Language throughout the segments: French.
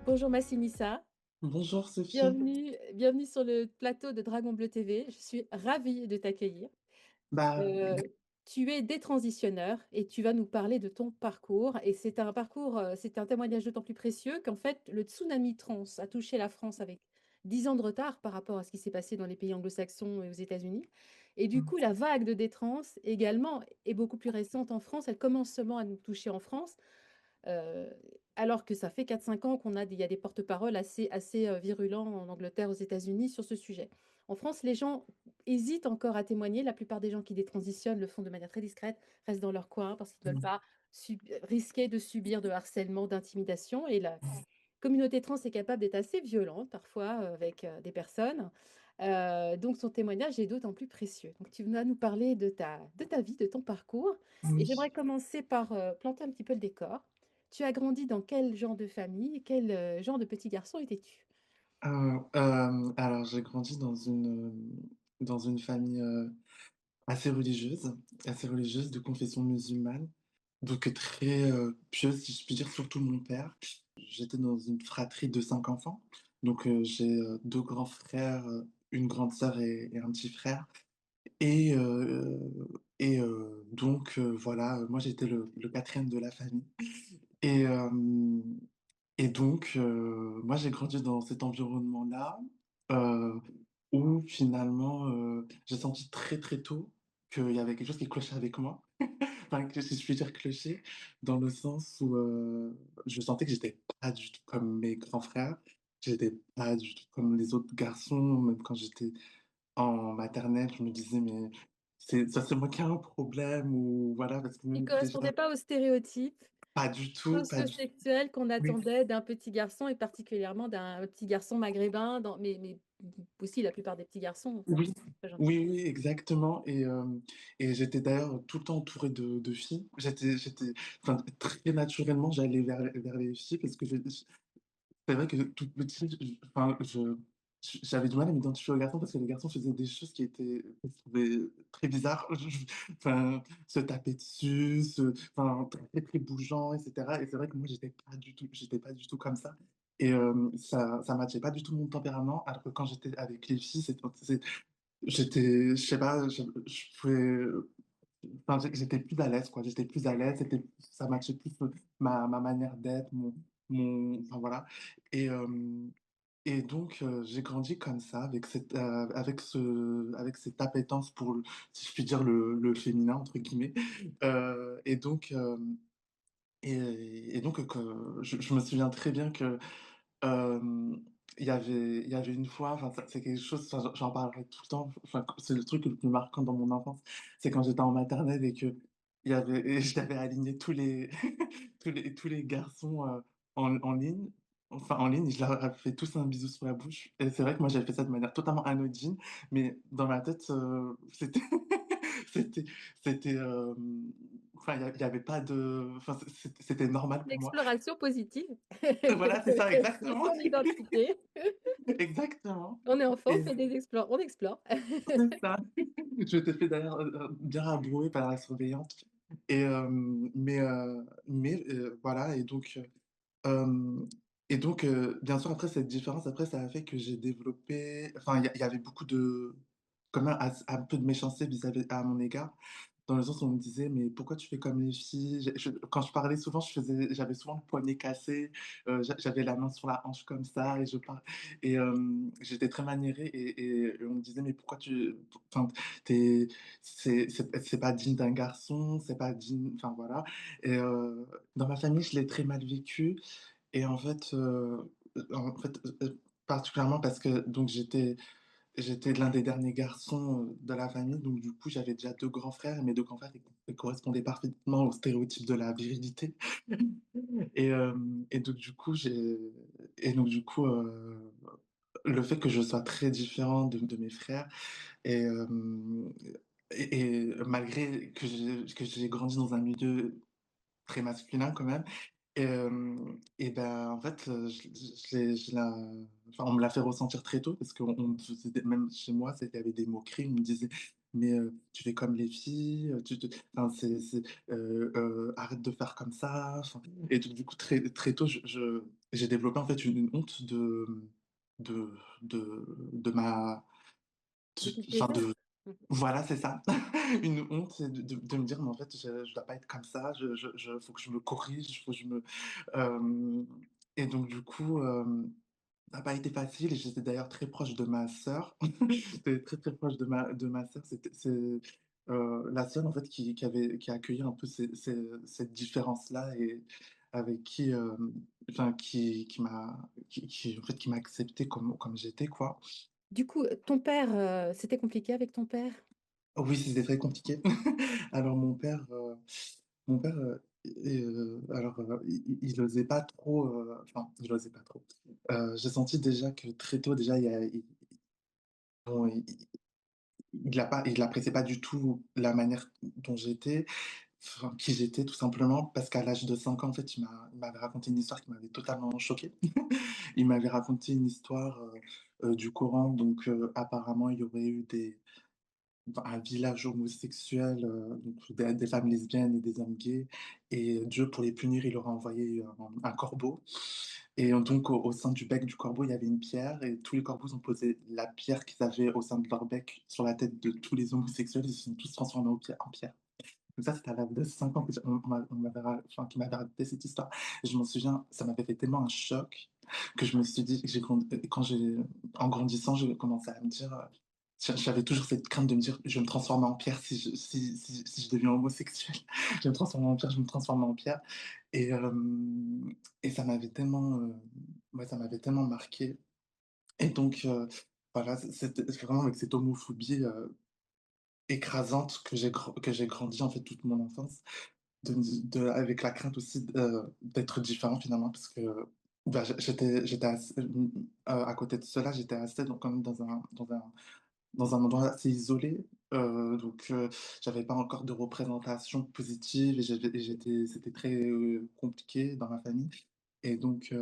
Bonjour Massinissa, Bonjour Sophie. bienvenue sur le plateau de Dragon Bleu TV. Je suis ravie de t'accueillir. Bah, Euh, Tu es détransitionneur et tu vas nous parler de ton parcours. Et c'est un parcours, c'est un témoignage d'autant plus précieux qu'en fait, le tsunami trans a touché la France avec 10 ans de retard par rapport à ce qui s'est passé dans les pays anglo-saxons et aux États-Unis. Et du coup, la vague de détrans également est beaucoup plus récente en France. Elle commence seulement à nous toucher en France. Euh, Alors que ça fait 4-5 ans il y a des porte-paroles assez virulents en Angleterre, aux États-Unis sur ce sujet. En France, les gens hésitent encore à témoigner. La plupart des gens qui détransitionnent le font de manière très discrète, restent dans leur coin parce qu'ils ne veulent pas risquer de subir de harcèlement, d'intimidation. Et la communauté trans est capable d'être assez violente parfois avec des personnes. Donc son témoignage est d'autant plus précieux. Donc tu vas nous parler de ta vie, de ton parcours. Et oui. j'aimerais commencer par planter un petit peu le décor. Tu as grandi dans quel genre de famille? Quel genre de petit garçon étais-tu? Alors, j'ai grandi dans une famille assez religieuse de confession musulmane, donc très pieuse, si je puis dire, surtout mon père. J'étais dans une fratrie de 5 enfants, donc j'ai deux grands frères, une grande sœur et un petit frère. Donc voilà, moi j'étais le quatrième de la famille. Et, euh, et donc, moi, j'ai grandi dans cet environnement-là, euh, où finalement, j'ai senti très très tôt qu'il y avait quelque chose qui clochait avec moi. Enfin, si je puis dire clocher, dans le sens où je sentais que j'étais pas du tout comme mes grands frères, j'étais pas du tout comme les autres garçons, même quand j'étais en maternelle, je me disais, mais c'est moi qui ai un problème, ou voilà, parce que Il ne même déjà, correspondait pas aux stéréotypes pas du tout, pas du tout. socio-sexuels qu'on Oui. attendait d'un petit garçon et particulièrement d'un petit garçon maghrébin, mais aussi la plupart des petits garçons sont Oui, très gentils. oui, oui, exactement. Et j'étais d'ailleurs tout le temps entouré de filles. Enfin, très naturellement, j'allais vers les filles parce que c'est vrai que toute petite, enfin, j'avais du mal à m'identifier aux garçons parce que les garçons faisaient des choses que je trouvais très bizarres. Enfin, se taper dessus, enfin, très, très bougeant, etc. Et c'est vrai que moi, j'étais pas du tout comme ça. Et ça matchait pas du tout mon tempérament. Alors que quand j'étais avec les filles, je sais pas, je pouvais, enfin, j'étais plus à l'aise, quoi. J'étais plus à l'aise, ça matchait plus ma manière d'être, enfin voilà. Et, euh, et donc, j'ai grandi comme ça, avec cette appétence pour, si je puis dire, le féminin, entre guillemets. Et donc, et donc je me souviens très bien que euh, il y avait une fois, enfin, c'est quelque chose, enfin, j'en parlerai tout le temps, enfin, c'est le truc le plus marquant dans mon enfance, c'est quand j'étais en maternelle et je t'avais aligné tous les garçons en ligne, enfin en ligne, et je leur avais fait tous un bisou sur la bouche. Et c'est vrai que moi j'avais fait ça de manière totalement anodine, mais dans ma tête, c'était, c'était, enfin, il y avait pas de, enfin, c'était normal pour moi. L'exploration positive Voilà, c'est ça, de exactement. son identité. Exactement. On est enfant, Et on fait des explore, on explore. c'est ça. Je t'ai fait d'ailleurs bien rabrouer par la surveillante. Voilà, euh, bien sûr, après cette différence, après, ça a fait que j'ai développé. Enfin, il y avait beaucoup de. Comme un peu de méchanceté vis-à-vis à mon égard, dans le sens où on me disait, mais pourquoi tu fais comme les filles? Quand je parlais souvent, j'avais souvent le poignet cassé, j'avais la main sur la hanche comme ça, et j'étais très maniéré, et on me disait, mais pourquoi enfin, t'es, c'est pas digne d'un garçon, c'est pas digne, enfin voilà. Et dans ma famille, je l'ai très mal vécu. Et en fait, particulièrement parce que donc j'étais l'un des derniers garçons de la famille, donc du coup j'avais déjà deux grands frères, et mes deux grands frères ils correspondaient parfaitement au stéréotype de la virilité. Et, euh, et donc du coup et donc du coup le fait que je sois très différent de mes frères et, euh, et malgré que j'ai grandi dans un milieu très masculin quand même. Et ben, en fait, enfin, on me l'a fait ressentir très tôt parce même chez moi, il y avait des moqueries. On me disait, mais tu fais comme les filles, enfin, arrête de faire comme ça. Enfin, et donc, du coup, très, très tôt, j'ai développé en fait une honte de de ma De tes enfin plaisirs? de Mmh. voilà, c'est ça. Une honte de me dire: «Mais en fait, je dois pas être comme ça, je faut que je me corrige, faut que je me» hem et donc du coup, ça a pas été facile et j'étais d'ailleurs très proche de ma sœur. J'étais très, très proche de ma sœur. La seule en fait qui a accueilli un peu cette différence-là et avec qui, enfin qui en fait qui m'a accepté comme j'étais, quoi. Du coup, ton père, c'était compliqué avec ton père? Oui, c'était très compliqué. Alors mon père, alors, il osait pas trop, enfin, il osait pas trop. J'ai senti déjà que très tôt, déjà, il y a il bon, il appréciait pas du tout la manière dont j'étais, enfin, qui j'étais tout simplement, parce qu'à l'âge de 5 ans, en fait, il m'avait raconté une histoire qui m'avait totalement choqué. Il m'avait raconté une histoire, du Coran, donc apparemment, il y aurait eu dans un village homosexuel, donc des femmes lesbiennes et des hommes gays et Dieu, pour les punir, il leur a envoyé un corbeau et donc au sein du bec du corbeau, il y avait une pierre et tous les corbeaux ont posé la pierre qu'ils avaient au sein de leur bec sur la tête de tous les homosexuels. Ils se sont tous transformés en pierre. Donc ça, c'était à l'âge de 5 ans que on m'avait enfin, qu'il m'avait raconté cette histoire. Et je m'en souviens, ça m'avait fait tellement un choc que je me suis dit, quand en grandissant, j'ai commencé à me dire, j'avais toujours cette crainte de me dire, je vais me transformer en pierre si je deviens homosexuel. Je vais me transformer en pierre, je vais me transformer en pierre. Et, et ça m'avait tellement, ouais, ça m'avait tellement marqué. Et donc, voilà, c'était vraiment avec cette homophobie écrasante que j'ai grandi en fait toute mon enfance. Avec la crainte aussi d'être différent finalement parce que, bah, j'étais assez, à côté de cela, j'étais assez donc quand même dans un endroit assez isolé, donc j'avais pas encore de représentation positive et c'était très, compliqué dans ma famille et donc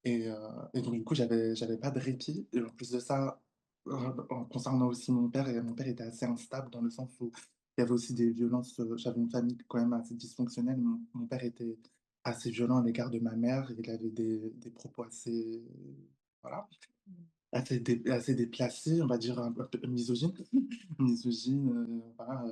et donc du coup, j'avais pas de répit et en plus de ça, en concernant aussi mon père et mon père était assez instable dans le sens où il y avait aussi des violences, j'avais une famille quand même assez dysfonctionnelle. Mon père était assez violent à l'égard de ma mère, il avait des propos assez, voilà, assez déplacés, on va dire un peu misogynes. Misogynes, voilà,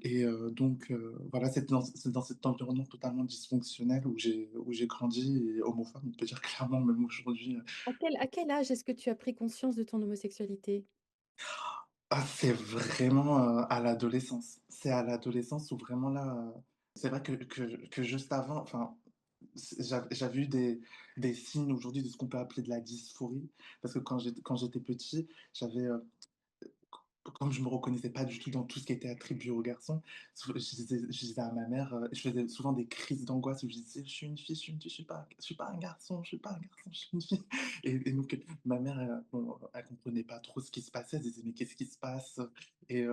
et donc voilà, c'est dans cet environnement totalement dysfonctionnel où j'ai grandi et homophobe, on peut dire clairement même aujourd'hui, À quel âge est-ce que tu as pris conscience de ton homosexualité? ah, c'est vraiment, à l'adolescence. C'est à l'adolescence où vraiment là, c'est vrai que juste avant, enfin, j'avais eu des signes aujourd'hui de ce qu'on peut appeler de la dysphorie. Parce que quand j'étais petit, j'avais, comme je me reconnaissais pas du tout dans tout ce qui était attribué aux garçons, je disais à ma mère, je faisais souvent des crises d'angoisse où je disais: «Je suis une fille, je suis une fille, je suis pas un garçon, je suis pas un garçon, je suis une fille» et donc ma mère, bon, elle comprenait pas trop ce qui se passait. Elle disait: «Mais qu'est-ce qui se passe?» et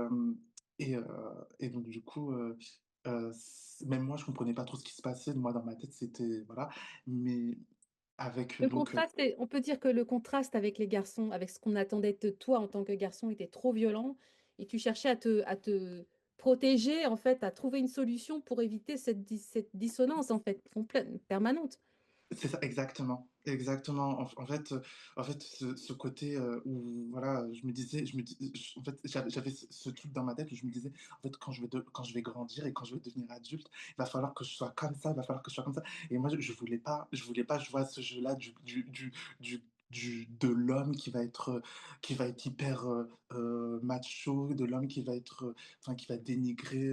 et heu et donc du coup, même moi, je comprenais pas trop ce qui se passait. Moi, dans ma tête, c'était voilà, mais avec Le donc contraste est on peut dire que le contraste avec les garçons, avec ce qu'on attendait de toi en tant que garçon était trop violent et tu cherchais à te protéger, en fait, à trouver une solution pour éviter cette dissonance, en fait, complète permanente. C'est ça, exactement, exactement. En fait, ce côté, où voilà, je me dis en fait, j'avais ce truc dans ma tête où je me disais: «En fait, quand je vais grandir et quand je vais devenir adulte, il va falloir que je sois comme ça, il va falloir que je sois comme ça» et moi, je voulais pas jouer à ce jeu-là de l'homme qui va être hyper, macho, de l'homme qui va être, enfin, qui va dénigrer,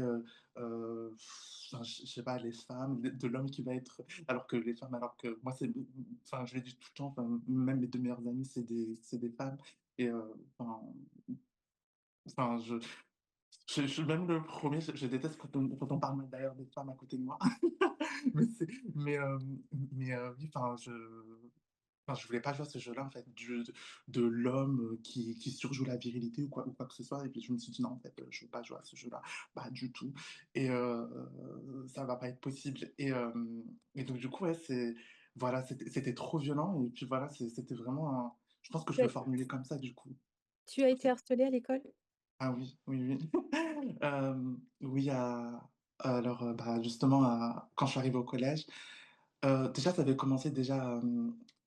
enfin, je sais pas, les femmes, de l'homme qui va être alors que les femmes, alors que moi, enfin, je le dis tout le temps, enfin, même mes 2 meilleures amies, c'est des femmes et enfin, je suis même le premier je déteste quand on parle mal d'ailleurs des femmes à côté de moi. Mais c'est oui, enfin, je voulais pas jouer à ce jeu-là, en fait, de l'homme, qui surjoue la virilité ou quoi que ce soit et puis je me suis dit: «Non, en fait, je veux pas jouer à ce jeu-là, pas du tout et ça va pas être possible» et donc du coup, ouais, voilà, c'était trop violent et puis voilà, c'était vraiment un je pense que je Tu le as formulais comme ça, du coup. tu as été C'est harcelée à l'école? ah oui, oui, oui. Oui, alors, bah, justement, quand je suis arrivé au collège, Déjà, ça avait commencé déjà,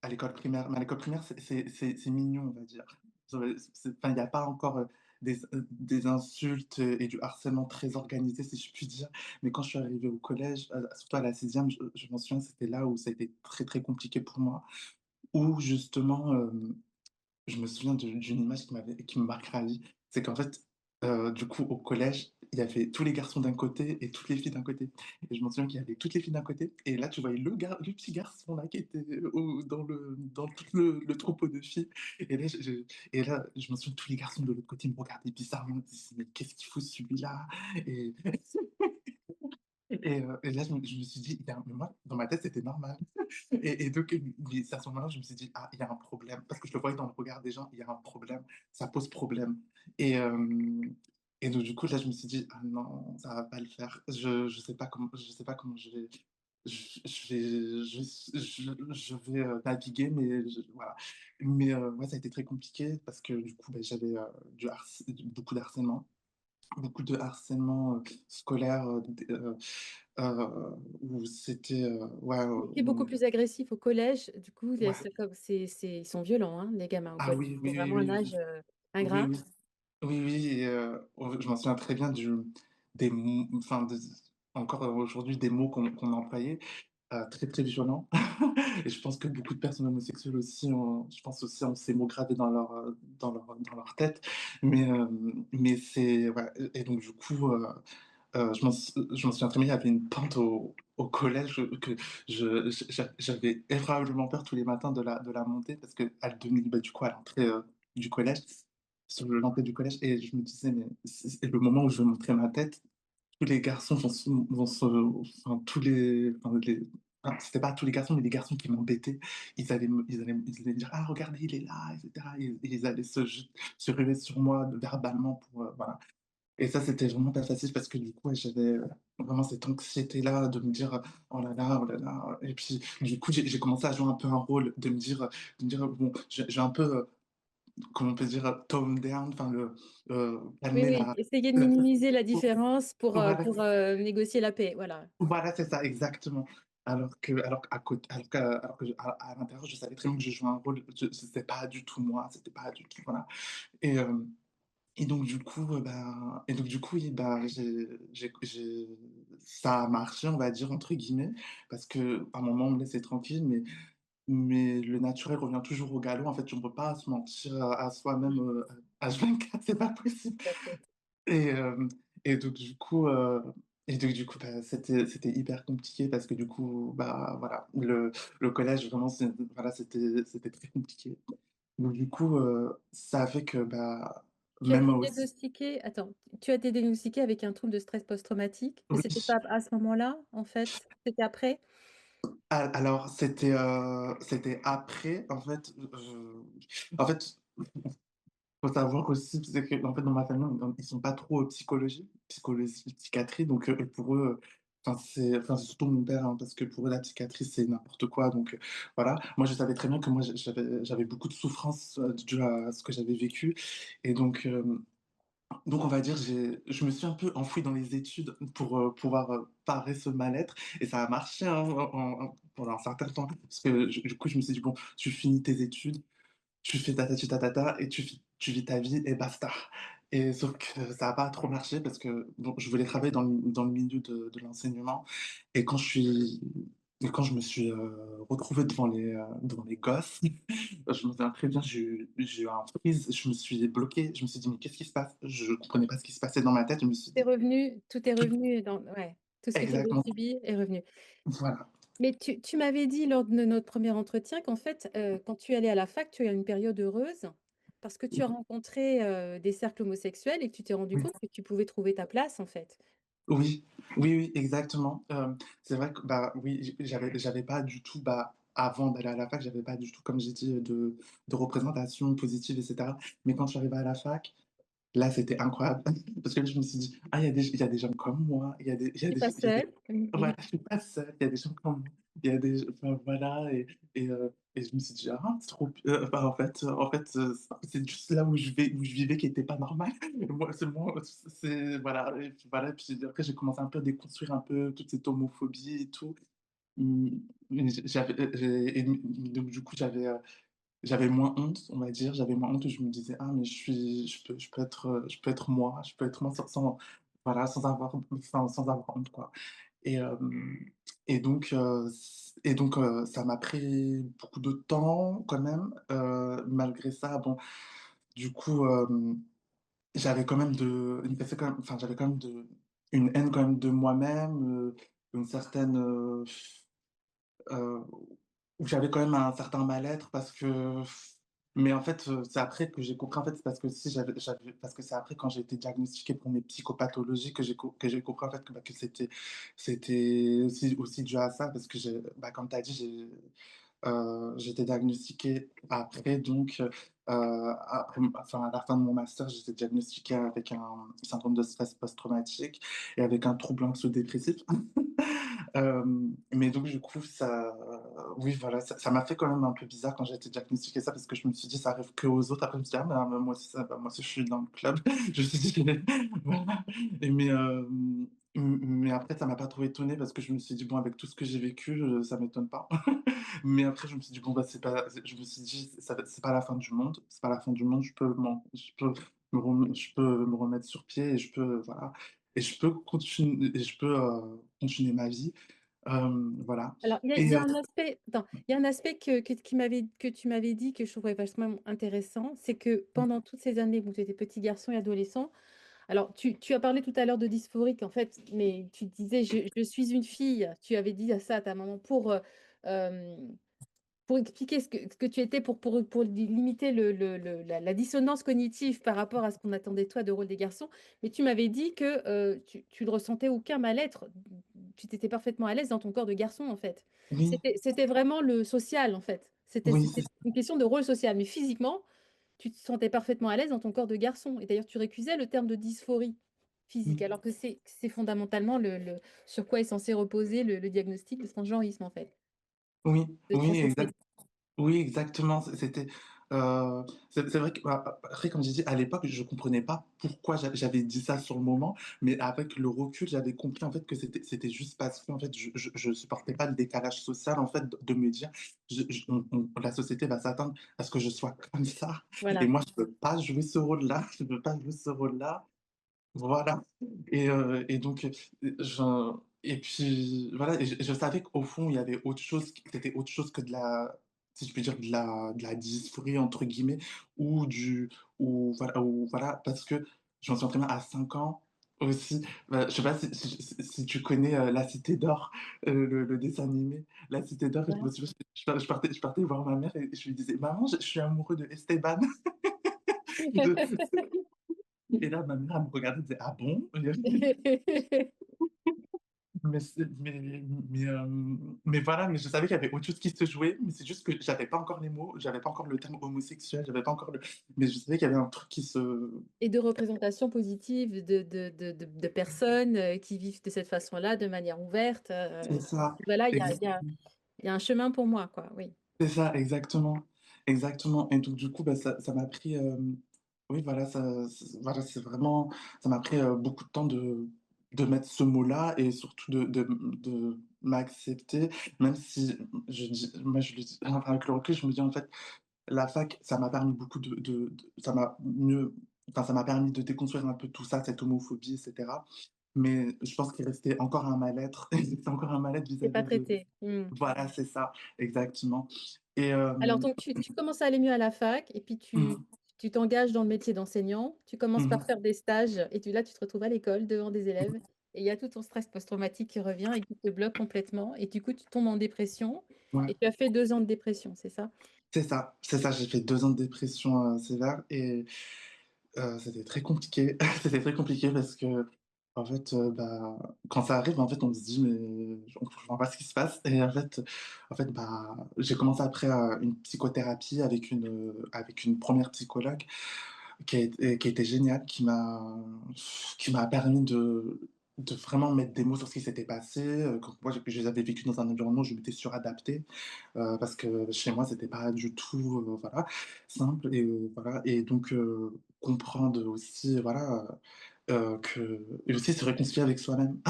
à l'école primaire. Mais à l'école primaire, c'est mignon, on va dire. Enfin, il n'y a pas encore, des insultes, et du harcèlement très organisé, si je puis dire. Mais quand je suis arrivé au collège, surtout à la 6e, je m'en souviens, c'était là où ça a été très, très compliqué pour moi. Où justement, je me souviens d'une image qui me marquera à vie. C'est qu'en fait, du coup, au collège, il y avait tous les garçons d'un côté et toutes les filles d'un côté. Et je m'en souviens qu'il y avait toutes les filles d'un côté et là, tu voyais le petit garçon là qui était dans tout le troupeau de filles et là, je m'en souviens, tous les garçons de l'autre côté me regardaient bizarrement, ils me disaient: «Mais qu'est-ce qu'il fout celui-là?» et et là, je me suis dit: «Il y a» mais moi, dans ma tête, c'était normal. Et donc, mais c'est à ce moment-là, je me suis dit: «Ah, il y a un problème», parce que je le voyais dans le regard des gens, il y a un problème, ça pose problème et et donc du coup, là, je me suis dit: «Ah non, ça va pas le faire». Je sais pas comment je vais je vais, naviguer, mais voilà. Mais ouais, ça a été très compliqué parce que du coup, j'avais, beaucoup d'harcèlement. Beaucoup de harcèlement, scolaire, où c'était, ouais, Tu beaucoup plus agressif au collège, du coup, les ouais. c'est comme c'est ils sont violents, hein, les gamins au Ah collège. oui, C'est oui, oui, vraiment un oui, âge, oui. Oui, ingrat. oui. Oui, oui et je m'en souviens très bien des mots enfin de encore, aujourd'hui des mots qu'on employait, très, très violents et je pense que beaucoup de personnes homosexuelles aussi je pense aussi ont ces mots gravés dans leur tête mais mais c'est ouais et donc du coup, je m'en souviens très bien, il y avait une pente au collège, que j'avais effroyablement peur tous les matins de la monter parce qu'elle donnait, du coup, à l'entrée, du collège, sur l'entrée du collège et je me disais: «Mais c'est le moment où je vais montrer ma tête, tous les garçons vont se enfin tous les enfin c'était pas tous les garçons, mais les garçons qui m'embêtaient, ils allaient me dire: «Ah regardez, il est là» et cetera et ils allaient se ruer sur moi verbalement pour, voilà. Et ça, c'était vraiment pas facile parce que du coup, ouais, j'avais, vraiment cette anxiété-là de me dire: oh là là» et puis du coup, j'ai commencé à jouer un peu un rôle de me dire: «Bon, je vais un peu, comment on peut dire? Tone down», enfin Oui, calmer oui, la essayer de la minimiser la différence voilà, pour, négocier la paix, voilà. voilà, c'est ça, exactement. Alors que à l'intérieur, je savais très bien que je jouais un rôle, c'était pas du tout moi, c'était pas du tout voilà et oui, bah, j'ai ça a «marché», on va dire, entre guillemets, parce qu'à un moment, on me laissait tranquille, mais le naturel revient toujours au galop. En fait, on ne peut pas se mentir à soi-même, H24, c'est pas possible Tout à fait. et hem et donc du coup, bah, c'était hyper compliqué parce que du coup, bah, voilà, le collège, vraiment, voilà, c'était très compliqué. Donc du coup, ça a fait que, bah, Tu as même été aussi diagnostiquée attends, tu as été diagnostiquée avec un trouble de stress post-traumatique, mais c'était oui. pas à ce moment-là, en fait? C'était après? Alors c'était après en fait, faut savoir aussi, c'est qu'en fait, dans ma famille, ils sont pas trop, psychologie, psychiatrie, donc pour eux, c'est surtout mon père, hein, parce que pour eux, la psychiatrie, c'est n'importe quoi, donc voilà. Moi, je savais très bien que moi, j'avais beaucoup de souffrance, due à ce que j'avais vécu et donc on va dire, je me suis un peu enfoui dans les études pour, pouvoir, parer ce mal-être et ça a marché, hein, pendant un certain temps parce que du coup, je me suis dit: «Bon, tu finis tes études, tu fais tatati tatata et tu vis ta vie et basta» et sauf que ça a pas trop marché parce que bon, je voulais travailler dans le milieu de l'enseignement et quand je me suis, retrouvé devant les gosses, je me souviens très bien, j'ai eu un freeze, je me suis bloqué, je me suis dit: «Mais qu'est-ce qui se passe?» Je comprenais pas ce qui se passait dans ma tête, je me suis dit Tout est tout revenu dans ouais, tout ce que tu avais exactement, subi est revenu. voilà. Mais tu m'avais dit lors de notre premier entretien qu'en fait, quand tu es allée à la fac, tu as eu une période heureuse parce que tu as rencontré, des cercles homosexuels et que tu t'es rendu Oui. compte que tu pouvais trouver ta place, en fait. Oui, oui, oui, exactement. C'est vrai que, bah, oui, j'avais pas du tout, bah, avant d'aller à la fac, j'avais pas du tout, comme j'ai dit, de représentation positive et cetera. Mais quand je suis arrivé à la fac, là, c'était incroyable parce que là, je me suis dit: «Ah, il y a des gens comme moi, Tu es pas il y a des» seule. Mmh, voilà, oui. je suis pas seul, il y a des gens comme moi, il y a des enfin, voilà et je me suis dit: «Ah, c'est trop b» enfin, c'est juste là où je vivais qui était pas normal. Moi, c'est voilà et puis après j'ai commencé un peu à déconstruire un peu toute cette homophobie et tout Mmh, mais et donc du coup, j'avais moins honte, on va dire. J'avais moins honte où je me disais: «Ah mais je peux être moi, je peux être moi sans voilà, sans avoir honte, quoi». Et donc ça m'a pris beaucoup de temps quand même, malgré ça, bon, du coup, j'avais quand même de il me restait quand même enfin, j'avais quand même une haine quand même de moi-même, une certaine, heu, où j'avais quand même un certain mal-être parce que mais en fait, c'est après que j'ai compris, en fait, c'est parce que si j'avais parce que c'est après quand j'ai été diagnostiqué pour mes psychopathologies que j'ai compris, en fait, que c'était aussi dû à ça parce que comme tu as dit, j'ai été diagnostiqué après donc enfin, à la fin de mon master, j'étais diagnostiqué avec un syndrome de stress post-traumatique et avec un trouble anxio-dépressif. Mais donc du coup, oui, voilà, ça m'a fait quand même un peu bizarre quand j'ai été diagnostiqué ça parce que je me suis dit: «Ça arrive que aux autres». Après je me suis dit: «Ah mais moi aussi moi aussi je suis dans le club». Je me suis dit: «Voilà». Mais après ça m'a pas trop étonné parce que je me suis dit: «Bon, avec tout ce que j'ai vécu, ça m'étonne pas». Mais après je me suis dit: «Bon, bah, c'est pas», je me suis dit: C'est pas la fin du monde, c'est pas la fin du monde, je peux me remettre sur pied et je peux, voilà, et je peux, continuer ma vie». Voilà. Alors, il Et y a un aspect attends, il y a un aspect que tu m'avais dit que je trouvais vachement intéressant, c'est que pendant toutes ces années où tu étais petit garçon et adolescent, alors tu as parlé tout à l'heure de dysphorique en fait, mais tu disais: «Je suis une fille», tu avais dit à ça à ta maman hem pour expliquer ce que tu étais pour limiter la dissonance cognitive par rapport à ce qu'on attendait de toi de rôle des garçons. Mais tu m'avais dit que, tu ne ressentais aucun mal-être. Tu étais parfaitement à l'aise dans ton corps de garçon, en fait. oui, C'était vraiment le social, en fait. oui, C'était une question de rôle social. Mais physiquement, tu te sentais parfaitement à l'aise dans ton corps de garçon. Et d'ailleurs, tu récusais le terme de dysphorie physique, alors que c'est fondamentalement sur quoi est censé reposer le diagnostic de transgenrisme, en fait, oui, de oui, transsexualité. oui, exactement. C'est vrai que, bah, après, comme j'ai dit, à l'époque, je comprenais pas pourquoi j'avais dit ça sur le moment, mais avec le recul, j'avais compris, en fait, que c'était juste parce que, en fait, je supportais pas le décalage social, en fait, de me dire: La société va s'attendre à ce que je sois comme ça et Voilà. moi, je peux pas jouer ce rôle-là, je peux pas jouer ce rôle-là. Voilà. Et donc, je et puis voilà, et je savais qu'au fond, il y avait autre chose, c'était autre chose que de la, si je puis dire, de la «dysphorie» entre guillemets, ou du ou voilà, parce que je m'en souviens très bien à 5 ans aussi, je sais pas si tu connais, La Cité d'or, le dessin animé La Cité d'or, et je me Ouais. souviens, je partais voir ma mère et je lui disais: «Maman, je suis amoureux de Esteban». De Et là, ma mère, elle me regardait, elle disait: «Ah bon?» Mais c'est mais voilà, mais je savais qu'il y avait autre chose qui se jouait, mais c'est juste que j'avais pas encore les mots, j'avais pas encore le terme homosexuel, j'avais pas encore le mais je savais qu'il y avait un truc qui se Et de représentation positive de personnes, qui vivent de cette façon-là, de manière ouverte, c'est ça, voilà, exa il y a un chemin pour moi, quoi, oui. c'est ça, exactement, exactement. Et donc du coup, bah, ça m'a pris, oui, voilà, voilà, c'est vraiment, ça m'a pris, beaucoup de temps de mettre ce mot-là et surtout de m'accepter, même si je le dis, enfin, avec le recul, je me dis, en fait, la fac, ça m'a permis beaucoup ça m'a mieux enfin, ça m'a permis de déconstruire un peu tout ça, cette homophobie et cetera. Mais je pense qu'il restait encore un mal-être, il restait encore un mal-être C'est pas vis-à-vis de traité. Mmh. voilà, c'est ça, exactement. Et Alors donc tu commences à aller mieux à la fac et puis mmh, tu t'engages dans le métier d'enseignant. Tu commences par mmh faire des stages et là, tu te retrouves à l'école devant des élèves et il y a tout ton stress post-traumatique qui revient et qui te bloque complètement et du coup, tu tombes en dépression ouais, et tu as fait 2 ans de dépression, c'est ça? c'est ça, j'ai fait 2 ans de dépression, sévère et c'était très compliqué. C'était très compliqué parce qu'en fait, bah, quand ça arrive, en fait, on se dit: «Mais on comprend pas ce qui se passe». Et en fait, bah, j'ai commencé après, une psychothérapie avec une première psychologue qui a été géniale, qui m'a permis de vraiment mettre des mots sur ce qui s'était passé, que moi, je les avais vécus dans un environnement où je m'étais suradapté, parce que chez moi, c'était pas du tout, voilà, simple. Et voilà, et donc comprendre aussi, voilà, que et aussi se réconcilier avec soi-même.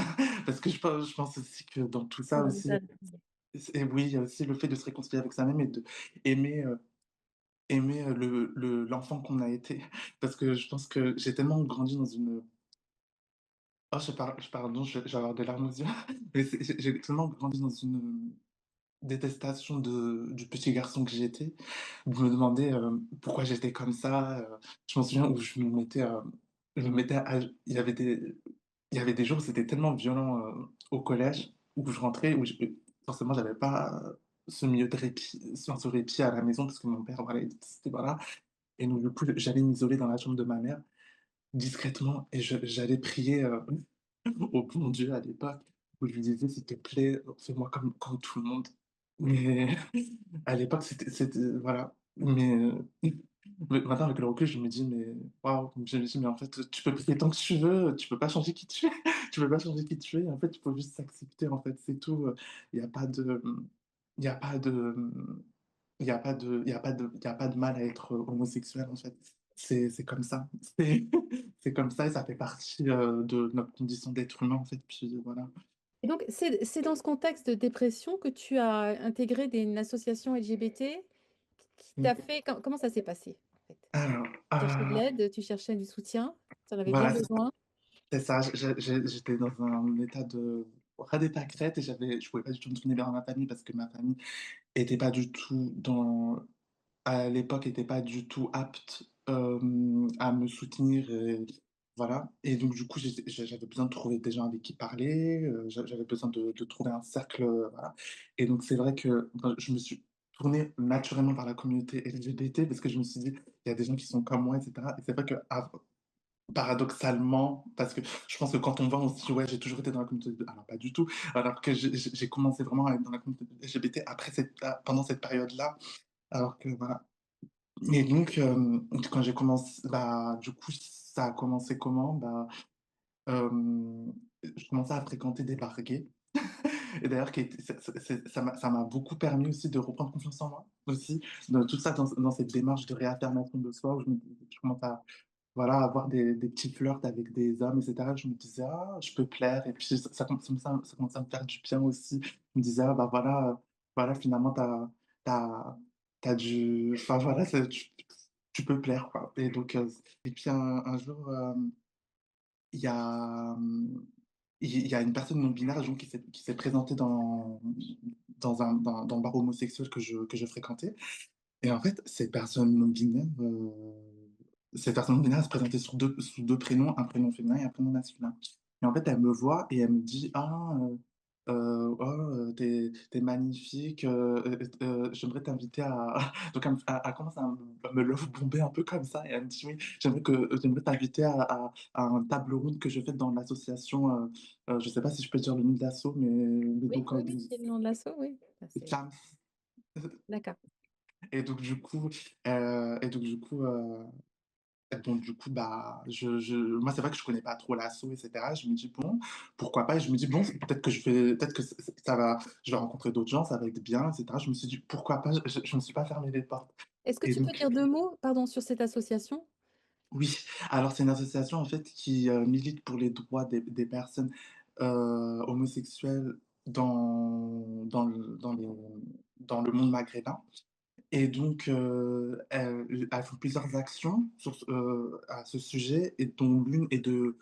Parce que je pense aussi que dans tout ça aussi, Fondamental. et oui, il y a aussi le fait de se réconcilier avec soi-même et d'aimer, aimer, l'enfant qu'on a été. Parce que je pense que j'ai tellement grandi dans une, oh je pardon, je vais avoir des larmes aux yeux, mais j'ai tellement grandi dans une, détestation du petit garçon que j'étais, où je me demandais, pourquoi j'étais comme ça, je m'en souviens où je me mettais à il y avait des jours où c'était tellement violent, au collège, où je rentrais, où forcément j'avais pas, ce milieu de répit, ce répit à la maison parce que mon père, voilà, il détestait, voilà, et donc du coup, j'allais m'isoler dans la chambre de ma mère, discrètement, et j'allais prier, au bon Dieu à l'époque, où je lui disais: «S'il te plaît, fais-moi comme tout le monde». Mais à l'époque, voilà, mais maintenant avec le recul, je me dis: «Mais waouh!» Je me dis: «Mais en fait, tu peux prier tant que tu veux, tu peux pas changer qui tu es, tu peux pas changer qui tu es, en fait, il faut juste s'accepter, en fait, c'est tout, il y a pas de, il y a pas de, il y a pas de mal à être, homosexuel, en fait. C'est comme ça. C'est comme ça et ça fait partie, de notre condition d'être humain, en fait, puis voilà. Et donc c'est dans ce contexte de dépression que tu as intégré une association LGBT qui Mmh. t'a fait comment ça s'est passé, en fait? Alors, Tu cherchais de l'aide, tu cherchais du soutien, tu en avais bien voilà, besoin? c'est ça. J'étais dans un état de ras des pâquerettes et je pouvais pas du tout me tourner vers ma famille parce que ma famille était pas du tout à l'époque, était pas du tout apte, à me soutenir et voilà, et donc du coup, j'avais besoin de trouver des gens avec qui parler, j'avais besoin de trouver un cercle, voilà, et donc c'est vrai que, ben, je me suis tourné naturellement vers la communauté LGBT parce que je me suis dit: «Il y a des gens qui sont comme moi» et cetera, et c'est vrai qu'av paradoxalement, parce que je pense que quand on va, on se dit: «Ouais, j'ai toujours été dans la communauté», alors pas du tout, alors que j'ai commencé vraiment à être dans la communauté LGBT pendant cette période-là, alors que voilà. Et donc, quand j'ai commencé, bah, du coup, ça a commencé comment? Bah, je commençais à fréquenter des bars gays et d'ailleurs qui était ça m'a beaucoup permis aussi de reprendre confiance en moi, aussi, de tout ça dans cette démarche de réaffirmation de soi où je commence à, voilà, avoir des petits flirts avec des hommes et cetera. Je me disais: «Ah, je peux plaire», et puis ça commençait à me faire du bien aussi. Je me disais: «Ah bah voilà, voilà finalement t'as as du enfin voilà, tu peux plaire quoi», et donc et puis un jour, il y a, il y a une personne non binaire donc qui s'est présentée dans un bar homosexuel que je fréquentais, et en fait, cette personne non binaire, elle se présentait sous 2 prénoms, un prénom féminin et un prénom masculin. Et en fait, elle me voit et elle me dit: «Ah, oh, tu magnifique, j'aimerais t'inviter à» donc elle commence à me love bomber un peu comme ça, et elle me dit: «Oui, j'aimerais t'inviter à un table ronde que je fais dans l'association», je sais pas si je peux dire le nom de l'asso, mais Oui, donc oui, oui, c'est le nom de l'asso, oui. Bah, c'est CHAMS. d'accord. Et donc du coup, et donc du coup, bah, moi, c'est vrai que je connais pas trop l'asso et cetera. Je me dis: «Bon, pourquoi pas?» Et je me dis: «Bon, peut-être que ça va, je vais rencontrer d'autres gens, ça va être bien» et cetera. Je me suis dit: «Pourquoi pas?» Je me suis pas fermé les portes, Est-ce que et tu peux donc dire 2 mots, pardon, sur cette association? oui, alors c'est une association, en fait, qui, milite pour les droits des personnes, homosexuelles dans le monde maghrébin. Et donc, elles font plusieurs actions à ce sujet, et dont l'une est de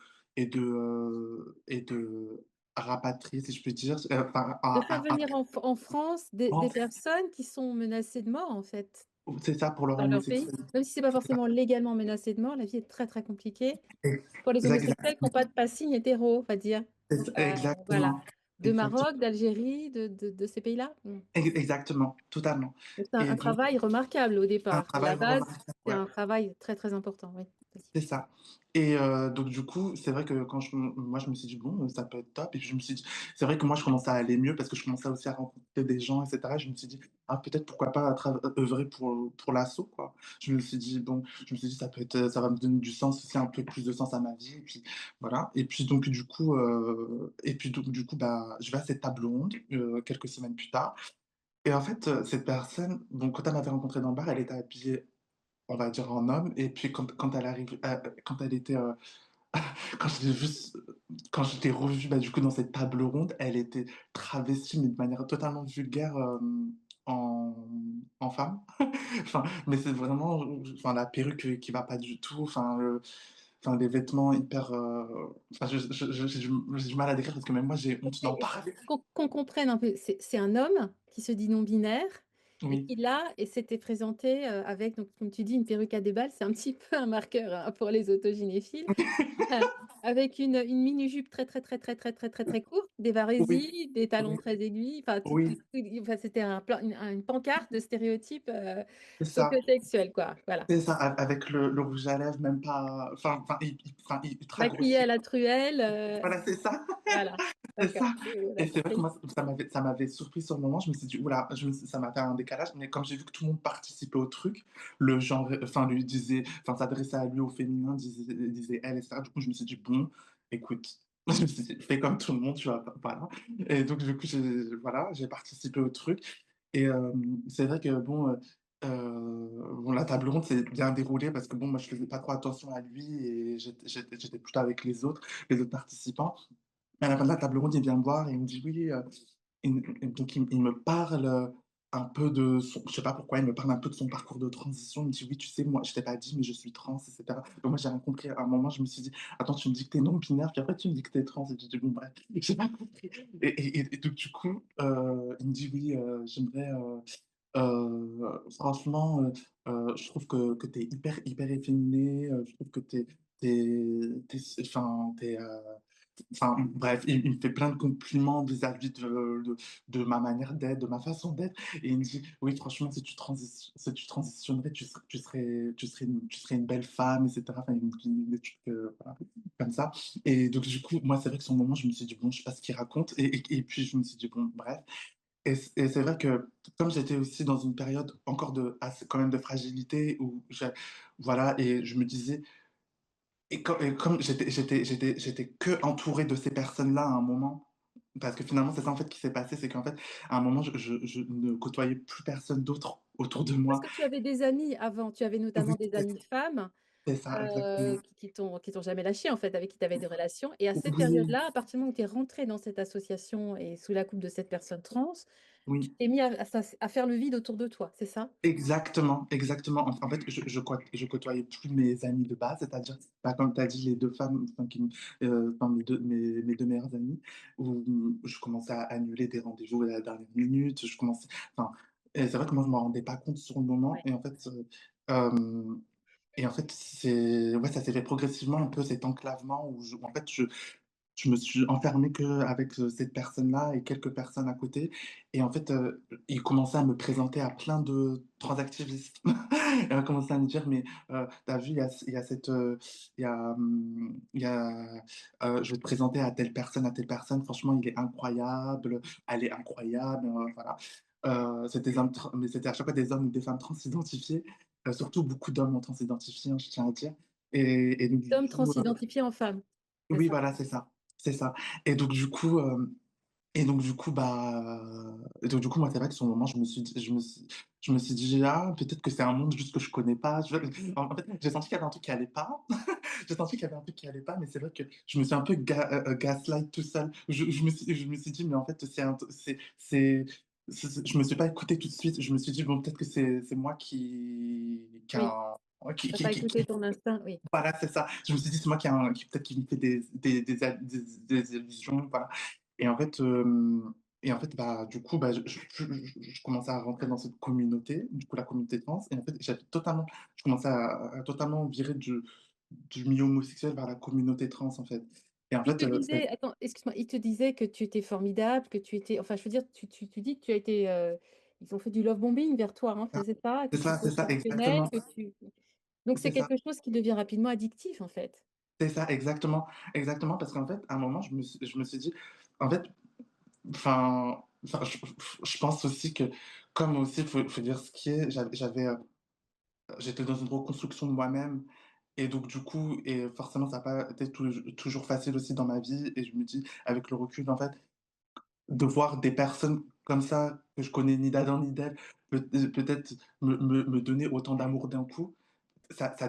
rapatrier, si je puis dire, enfin, De faire venir en France des en personnes qui sont menacées de mort, en fait, c'est ça, pour leur dans leur pays? homosexualité. Même si c'est pas C'est ça. forcément légalement menacé de mort, la vie est très, très compliquée pour les homosexuels qui ont Exactement, pas de passing hétéro, on va dire. Voilà. exactement, De exactement, Maroc, d'Algérie, de ces pays-là? Mmh. exactement, totalement, Donc c'est un et donc travail remarquable au un départ. À la travail base, remarquable, c'est ouais. un travail très, très important, oui. Vas-y. C'est ça, et donc du coup, c'est vrai que moi je me suis dit: «Bon, ça peut être top», et puis je me suis dit, c'est vrai que moi je commençais à aller mieux parce que je commençais aussi à rencontrer des gens et cetera. Je me suis dit: «Ah peut-être pourquoi pas œuvrer pour l'asso, quoi». Je me suis dit: Ça va me donner du sens aussi, un peu plus de sens à ma vie», et puis voilà, et puis donc du coup, bah, je vais à cette table ronde, quelques semaines plus tard, et en fait, cette personne, bon, quand elle m'avait rencontré dans le bar, elle était habillée, on va dire, en homme, et puis quand elle arrive, quand elle était, quand je l'ai vue quand je l'ai revue, bah, du coup, dans cette table ronde, elle était travestie, mais de manière totalement vulgaire, en femme. Enfin, mais c'est vraiment, enfin, la perruque, qui va pas du tout, enfin, les vêtements hyper, enfin, j'ai du mal à décrire parce que même moi, j'ai honte d'en Et parler. qu'on comprenne un peu, c'est un homme qui se dit non binaire et Oui. qui là et s'était présenté, avec donc comme tu dis une perruque à débat, c'est un petit peu un marqueur, hein, pour les autogynéphiles. Heu, avec une mini jupe très, très, très, très, très, très, très, très courte, des Oui, barésies, des talons oui, très aiguilles, enfin oui, enfin c'était un plan une pancarte de stéréotypes, c'est ça. socio-sexuels quoi, voilà. C'est ça, avec le rouge à lèvres, même pas, enfin, ultra Maquillée à grossier. la truelle, Voilà, c'est ça. voilà, C'est d'accord, ça. j'ai Et la c'est vrai que compris. moi, ça m'avait surpris sur le moment. Je me suis dit: «Ouh là», ça m'a fait un décalage, mais quand j'ai vu que tout le monde participait au truc, le genre, enfin, lui disait, enfin, s'adressait à lui au féminin, disait elle et cetera. Du coup, je me suis dit: «Bon, écoute», je me suis dit: «Fais comme tout le monde, tu vois?» Voilà. Et donc du coup, j'ai participé au truc et c'est vrai que bon, la table ronde s'est bien déroulée parce que bon, moi, je faisais pas trop attention à lui et j'étais plutôt avec les autres participants. À la fin de la table ronde, il vient me voir et il me dit: «Oui», donc il me parle, un peu de son, je sais pas pourquoi, il me parle un peu de son parcours de transition. Il me dit: «Oui, tu sais, moi, je t'ai pas dit, mais je suis trans» et cetera. Donc moi, j'ai rien compris. À un moment, je me suis dit: «Attends, tu me dis que tu es non binaire, puis après tu me dis que tu es trans» et j'ai dit: «Bon bref, j'ai pas compris» et donc du coup, il me dit: «Oui, j'aimerais, franchement, je trouve que tu es hyper efféminé, je trouve que tu es enfin, tu es, enfin, bref, il me fait plein de compliments vis-à-vis de ma manière d'être, de ma façon d'être et il me dit: «Oui, franchement, si tu transitionnerais, tu serais une belle femme» et cetera. Enfin, il me dit des trucs, voilà, comme ça et donc du coup, moi, c'est vrai que sur le moment, je me suis dit: «Bon, je sais pas ce qu'il raconte» et puis je me suis dit: «Bon, bref» et c'est vrai que comme j'étais aussi dans une période encore de assez quand même de fragilité où voilà et je me disais et comme j'étais que entouré de ces personnes-là à un moment, parce que finalement, c'est ça en fait qui s'est passé, c'est qu'en fait, à un moment, je ne côtoyais plus personne d'autre autour de Parce moi. que tu avais des amis avant, tu avais Oui, notamment des amies femmes, c'est ça, exactement. qui t'ont jamais lâché en fait, avec qui tu avais des relations et à cette Oui, période-là, à partir du moment où tu es rentré dans cette association et sous la coupe de cette personne trans, tu oui. t'es mis à faire le vide autour de toi, c'est ça? Exactement, exactement. En fait, je côtoyais plus mes amis de base, c'est-à-dire, bah, comme tu as dit, les 2 femmes, enfin, enfin, mes 2 meilleures amies, où je commençais à annuler des rendez-vous à la dernière minute, je commençais, enfin et c'est vrai que moi, je m'en rendais pas compte sur le moment Ouais. hem et en fait, ouais, ça s'est fait progressivement un peu cet enclavement où en fait, je me suis enfermé qu'avec, cette personne-là et quelques personnes à côté et en fait, il commençait à me présenter à plein de transactivistes. Il a commencé à me dire: «Mais, tu vu, il y a cette, il y a, je vais te présenter à telle personne, franchement, il est incroyable, elle est incroyable», voilà. C'était des hommes tran mais c'était à chaque fois des hommes ou des femmes trans identifiés, surtout beaucoup d'hommes trans identifiés, hein, je tiens à dire et donc du D'hommes coup, transidentifiés en femmes, c'est oui, ça? voilà, c'est ça et donc du coup, moi, c'est vrai que sur le moment, je me suis dit: «Ah, peut-être que c'est un monde juste que je connais pas». Tu vois? En fait, j'ai senti qu'il y avait un truc qui allait pas. J'ai senti qu'il y avait un truc qui allait pas, mais c'est vrai que je me suis un peu gaslight tout seul. Je me suis dit: «Mais en fait, je me suis pas écouté tout de suite. Je me suis dit: «Bon, peut-être que c'est moi qui Oui, a tu as pas écouté ton instinct, oui. voilà, c'est ça. Je me suis dit: «C'est moi qui peut-être qui me fait des illusions», voilà et en fait, bah, du coup, bah, je commençais à rentrer dans cette communauté, du coup, la communauté trans et en fait, je commençais à totalement virer du milieu homosexuel vers la communauté trans, en fait et en Il te fait, disait attends, excuse-moi, il te disait que tu étais formidable, que tu étais enfin je veux dire, tu dis que tu as été, ils ont fait du love bombing vers toi, hein, c'est ça? Que tu étais c'est ça, exceptionnelle, exactement. que tu donc c'est C'est ça, quelque chose qui devient rapidement addictif, en fait. c'est ça, exactement, exactement parce qu'en fait, à un moment, je me suis dit: «En fait, je pense aussi que comme aussi, faut dire ce qui est, j'étais dans une reconstruction de moi-même et donc du coup et forcément ça a pas été toujours facile aussi dans ma vie et je me dis avec le recul, en fait, de voir des personnes comme ça que je connais ni d'Adam ni d'Ève, peut-être me donner autant d'amour d'un coup, ça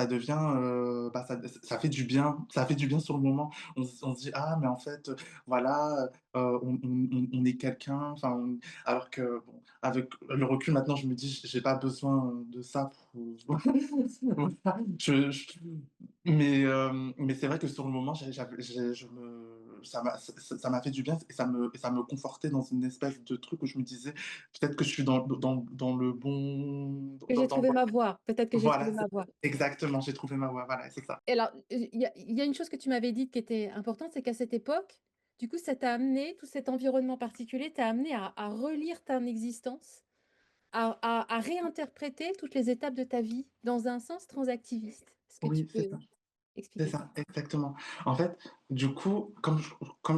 devient, bah, ça fait du bien. Ça fait du bien sur le moment. On se dit: «Ah mais en fait, voilà, on est quelqu'un», enfin, alors que bon, avec le recul maintenant, je me dis: «J'ai pas besoin de ça pour» voilà, mais c'est vrai que sur le moment, j'ai je me ça m'a fait du bien et ça me confortait dans une espèce de truc où je me disais: «Peut-être que je suis dans le bon Que j'ai dans le trouvé bon». ma voie, peut-être que j'ai trouvé Voilà, ma voie. exactement, j'ai trouvé ma voie, voilà, c'est ça. Et alors, il y a une chose que tu m'avais dite qui était importante, c'est qu'à cette époque, du coup, ça t'a amené tout cet environnement particulier t'a amené à relire ton existence, à réinterpréter toutes les étapes de ta vie dans un sens transactiviste. Est-ce que tu Oui, peux c'est expliquer ça? ça, exactement. En fait, du coup,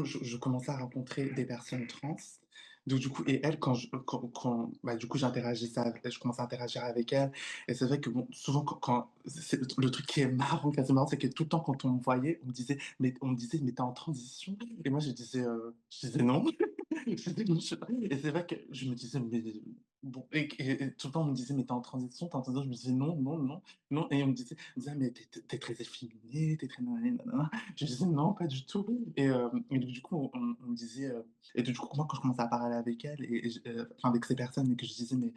je commençais à rencontrer des personnes trans, donc du coup et elles, quand bah, du coup, j'interagissais avec je commençais à interagir avec elles et c'est vrai que bon, souvent quand c'est le truc qui est marrant, qui est assez marrant, c'est que tout le temps quand on me voyait, on me disait: «Mais tu es en transition?» et moi je disais: «Non». Je disais: «Non, je sais pas» et c'est vrai que je me disais: «Mais bon» et tout le temps on me disait: «Mais tu es en transition, tu es en transition?» Je me disais: «Non, non, non, non» et on me disait: «Ah mais tu es très efféminé, tu es très nanani nanana». Je disais: «Non, pas du tout» et donc du coup on me disait, et donc du coup moi quand je commençais à parler avec elle enfin avec ces personnes et que je disais: «Mais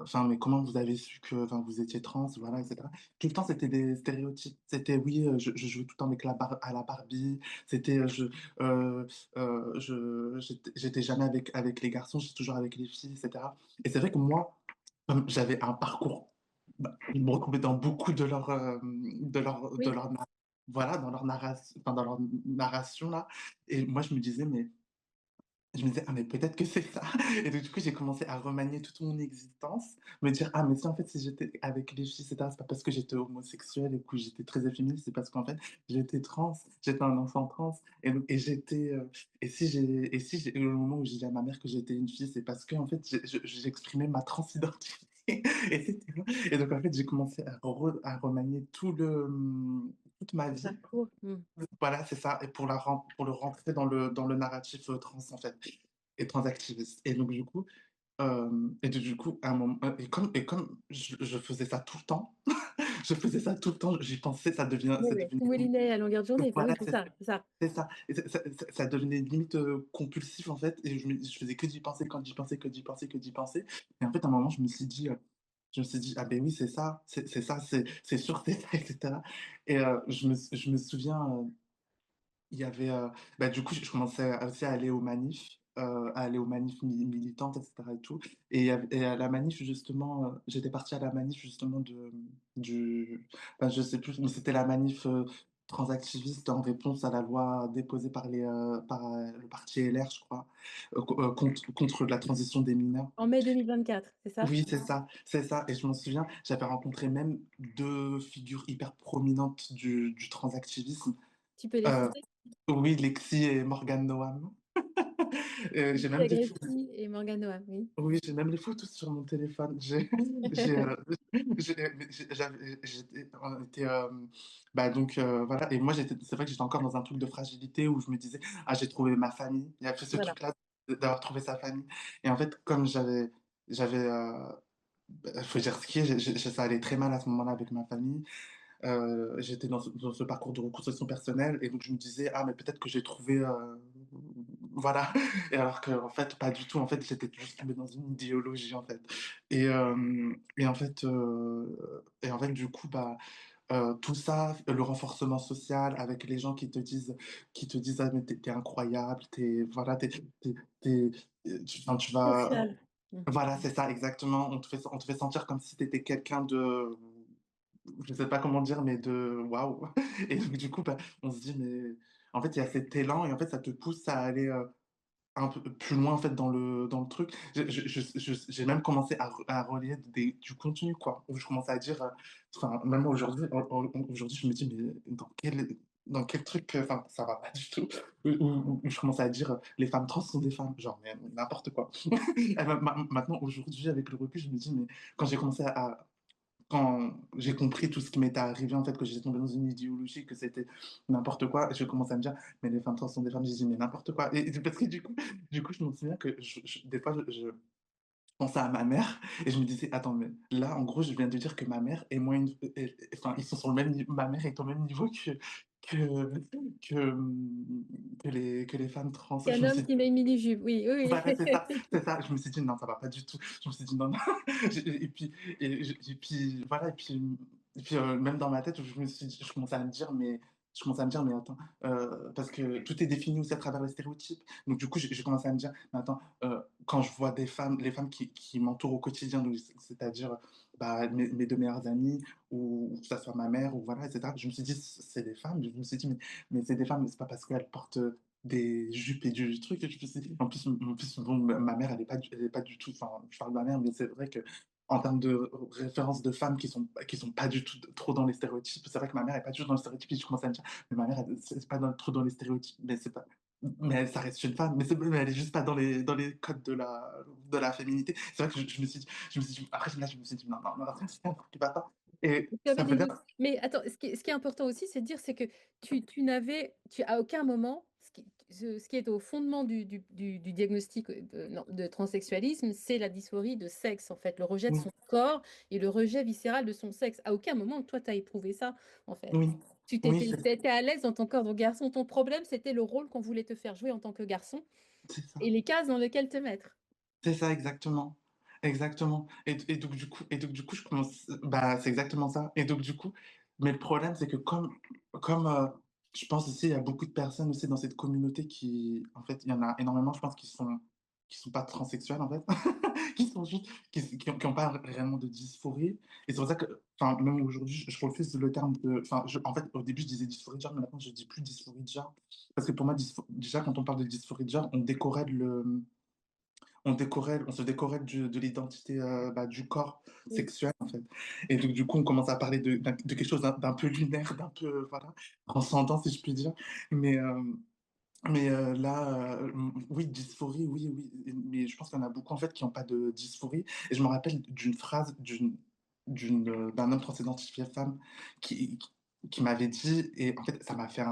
enfin, mais comment vous avez su que, enfin, vous étiez trans?» voilà, et cetera. Tout le temps, c'était des stéréotypes. C'était oui, je jouais tout le temps avec la Barbie. C'était, j'étais jamais avec les garçons, j'étais toujours avec les filles, et cetera. Et c'est vrai que moi, comme j'avais un parcours, bah, je me retrouvais dans beaucoup de Oui, leur voilà, dans leur narration là et moi je me disais: «Mais» je me disais: «Ah mais peut-être que c'est ça» et donc du coup, j'ai commencé à remanier toute mon existence, me dire: «Ah mais si en fait, si j'étais avec les filles et cetera, c'est pas parce que j'étais homosexuel et que j'étais très efféminé, c'est parce qu'en fait, j'étais trans, j'étais un enfant trans et j'étais, et le moment où j'ai dit à ma mère que j'étais une fille, c'est parce qu'en fait, j'exprimais ma transidentité et cetera et donc en fait, j'ai commencé à remanier toute ma le vie. parcours. Mmh. Voilà, c'est ça et pour le rentrer dans le narratif, trans, en fait et transactiviste et donc du coup, du coup, à un moment et comme je faisais ça tout le temps, je faisais ça tout le temps, j'y pensais, Oui, ça oui, devenait tout moulinet à longueur de journée. Bah, voilà, oui, c'est ça, c'est ça. c'est ça et ça devenait limite, compulsif, en fait et je faisais que d'y penser, quand d'y penser, que d'y penser, que d'y penser et en fait, à un moment, je me suis dit: «Ah ben oui, c'est ça, c'est ça, c'est sûr, c'est ça» et cetera et je me souviens, il y avait, bah, du coup, je commençais aussi à aller aux manifs, militantes et cetera et tout et à la manif justement, j'étais partie à la manif justement du enfin, je sais plus, mais c'était la manif, transactiviste en réponse à la loi déposée par, le parti LR, je crois, contre la transition des mineurs. En mai 2024, c'est ça? Oui, c'est ça et je m'en souviens, j'avais rencontré même 2 figures hyper prominentes du transactivisme, Tu peux les heu citer? oui, Lexi et Morgan Noam. J'ai Lucie même des photos Agresti et Morgane Noam, oui. oui, j'ai même les photos sur mon téléphone. J'ai, on était, bah, donc voilà et moi c'est vrai que j'étais encore dans un truc de fragilité où je me disais: «Ah, j'ai trouvé ma famille». Il y avait ce Voilà. truc-là d'avoir trouvé sa famille et en fait, comme j'avais, bah, faut dire ce qui est, ça allait très mal à ce moment-là avec ma famille. J'étais dans ce parcours de reconstruction personnelle et donc je me disais: «Ah mais peut-être que j'ai trouvé, voilà» et alors qu'en fait pas du tout. En fait, j'étais juste tombé dans une idéologie, en fait et en fait du coup, bah, tout ça, le renforcement social avec les gens qui te disent: «Ah mais tu es incroyable, tu voilà, tu enfin tu vas» Social. Mmh. voilà, c'est ça exactement. On te fait sentir comme si tu étais quelqu'un de je sais pas comment dire, mais de waouh! Et donc du coup, bah, on se dit: «Mais» en fait, il y a cet élan et en fait, ça te pousse à aller, un peu plus loin, en fait, dans le truc. J'ai même commencé à relier du contenu, quoi. Où je commençais à dire, enfin, même aujourd'hui, je me dis: «Mais dans quel truc, enfin, ça va pas du tout». Où je commençais à dire, «Les femmes trans sont des femmes», genre, mais n'importe quoi. Et maintenant, aujourd'hui, avec le recul, je me dis: «Mais» quand j'ai commencé à quand j'ai compris tout ce qui m'était arrivé, en fait, que j'étais tombé dans une idéologie, que c'était n'importe quoi, j'ai commencé à me dire: «Mais les femmes trans sont des femmes». J'ai dit: «Mais n'importe quoi» et parce que du coup, je me souviens que des fois, pensais à ma mère et je me disais: «Attends, mais là, en gros, je viens de dire que ma mère et moi, enfin, ils sont sur le même ni ma mère est au même niveau que que les femmes trans». Qu'un Je me homme suis qui met une mini-jupe, oui, oui, Voilà, oui. c'est ça. Je me suis dit: «Non, ça va pas du tout». Je me suis dit: «Non, non». Et puis voilà et puis, même dans ma tête, je commençais à me dire: «Mais attends», parce que tout est défini aussi à travers les stéréotypes. Donc du coup, j'ai commencé à me dire: «Mais attends, quand je vois des femmes les femmes qui m'entourent au quotidien, donc c'est-à-dire, bah, mes 2 meilleures amies ou que ça soit ma mère ou voilà et cetera». Je me suis dit: «C'est des femmes». Je me suis dit: «Mais c'est des femmes, c'est pas parce qu'elles portent, des jupes et du truc». Je me suis dit en plus bon, ma mère, elle est pas du tout, enfin, je parle de ma mère, mais c'est vrai que en termes de références de femmes qui sont pas du tout trop dans les stéréotypes, c'est vrai que ma mère est pas du tout dans les stéréotypes et je commence à me dire: «Mais ma mère, c'est pas trop dans les stéréotypes, mais c'est pas mais ça reste une femme, mais elle est juste pas dans les codes de la féminité». C'est vrai que je me suis dit après là, je me suis dit: «Non, non, non, c'est un truc qui va pas» et Tu ça avais veut des dire doutes. Mais attends, ce qui est important aussi, c'est de dire, c'est que tu à aucun moment, ce qui est au fondement du diagnostic, de non, de transsexualisme, c'est la dysphorie de sexe, en fait, le rejet de oui, son corps et le rejet viscéral de son sexe. À aucun moment, toi, tu as éprouvé ça, en fait. oui, oui, Tu étais à l'aise dans ton corps de garçon. Ton problème, c'était le rôle qu'on voulait te faire jouer en tant que garçon c'est ça. et les cases dans lesquelles te mettre. C'est ça, exactement. Exactement et donc du coup, je commence bah, c'est exactement ça et donc du coup mais le problème, c'est que comme, je pense aussi, il y a beaucoup de personnes aussi dans cette communauté qui en fait, il y en a énormément, je pense, qui sont pas transsexuels, en fait, qui sont juste qui ont pas réellement de dysphorie et c'est pour ça que enfin, même aujourd'hui, je refuse le terme de enfin, en fait, au début, je disais dysphorie de genre, mais maintenant, je dis plus dysphorie de genre parce que pour moi, déjà, quand on parle de dysphorie de genre, on se décorrèle de l'identité, bah, du corps Oui. sexuel, en fait et donc du coup, on commence à parler de quelque chose d'un peu lunaire, d'un peu, voilà, transcendant, si je puis dire. Mais là, oui, dysphorie, oui, oui, mais je pense qu'il y en a beaucoup, en fait, qui ont pas de dysphorie et je me rappelle d'une phrase d'un homme transidentifié femme qui qui m'avait dit et en fait, ça m'a fait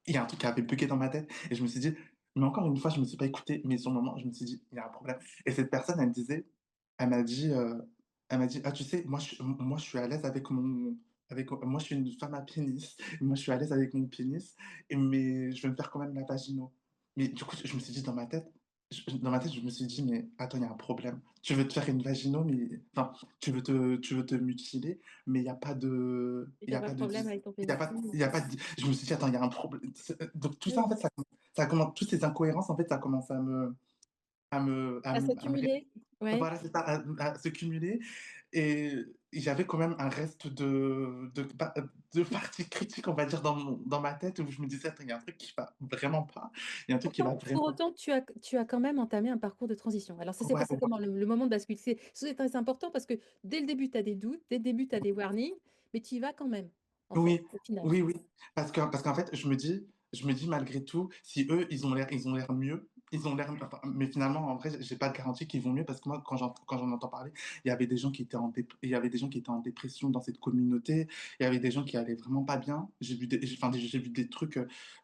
il y a un truc qui avait buggé dans ma tête et je me suis dit: «Mais encore une fois, je me suis pas écouté», mais sur le moment, je me suis dit: «Il y a un problème» et cette personne, elle m'a dit, elle m'a dit: «Ah, tu sais, moi, je suis à l'aise avec moi, je suis une femme à pénis, moi, je suis à l'aise avec mon pénis mais je vais me faire quand même la vagino». Mais du coup, je me suis dit dans ma tête, je me suis dit: «Mais attends, il y a un problème. Tu veux te faire une vagino, mais enfin, tu veux te mutiler, mais Et il tu y as a pas de pas de problème dis avec ton il y a pénis. pas Mmh. il y a pas de» je me suis dit: «Attends, il y a un problème». Donc tout ça, en Oui. fait, ça commence toutes ces incohérences, en fait, ça commence À à me s'accumuler. Ouais. voilà, c'est ça, à se cumuler et j'avais quand même un reste de partie critique, on va dire, dans ma tête où je me disais: «Attends, il y a un truc qui va vraiment pas, il y a un truc qui va Pour vraiment» autant, tu as quand même entamé un parcours de transition. Alors ça s'est ouais, passé comment le moment de bascule? C'est très important parce que dès le début, tu as des doutes, dès le début, tu as des warnings, mais tu y vas quand même, en fait, oui, au final. oui, oui, parce qu'en fait, je me dis malgré tout, si eux, ils ont l'air mieux, ils ont l'air enfin, mais finalement, en vrai, j'ai pas de garantie qu'ils vont mieux parce que moi, quand j'en entends parler, il y avait des gens qui étaient il y avait des gens qui étaient en dépression dans cette communauté, il y avait des gens qui allaient vraiment pas bien. J'ai vu des trucs,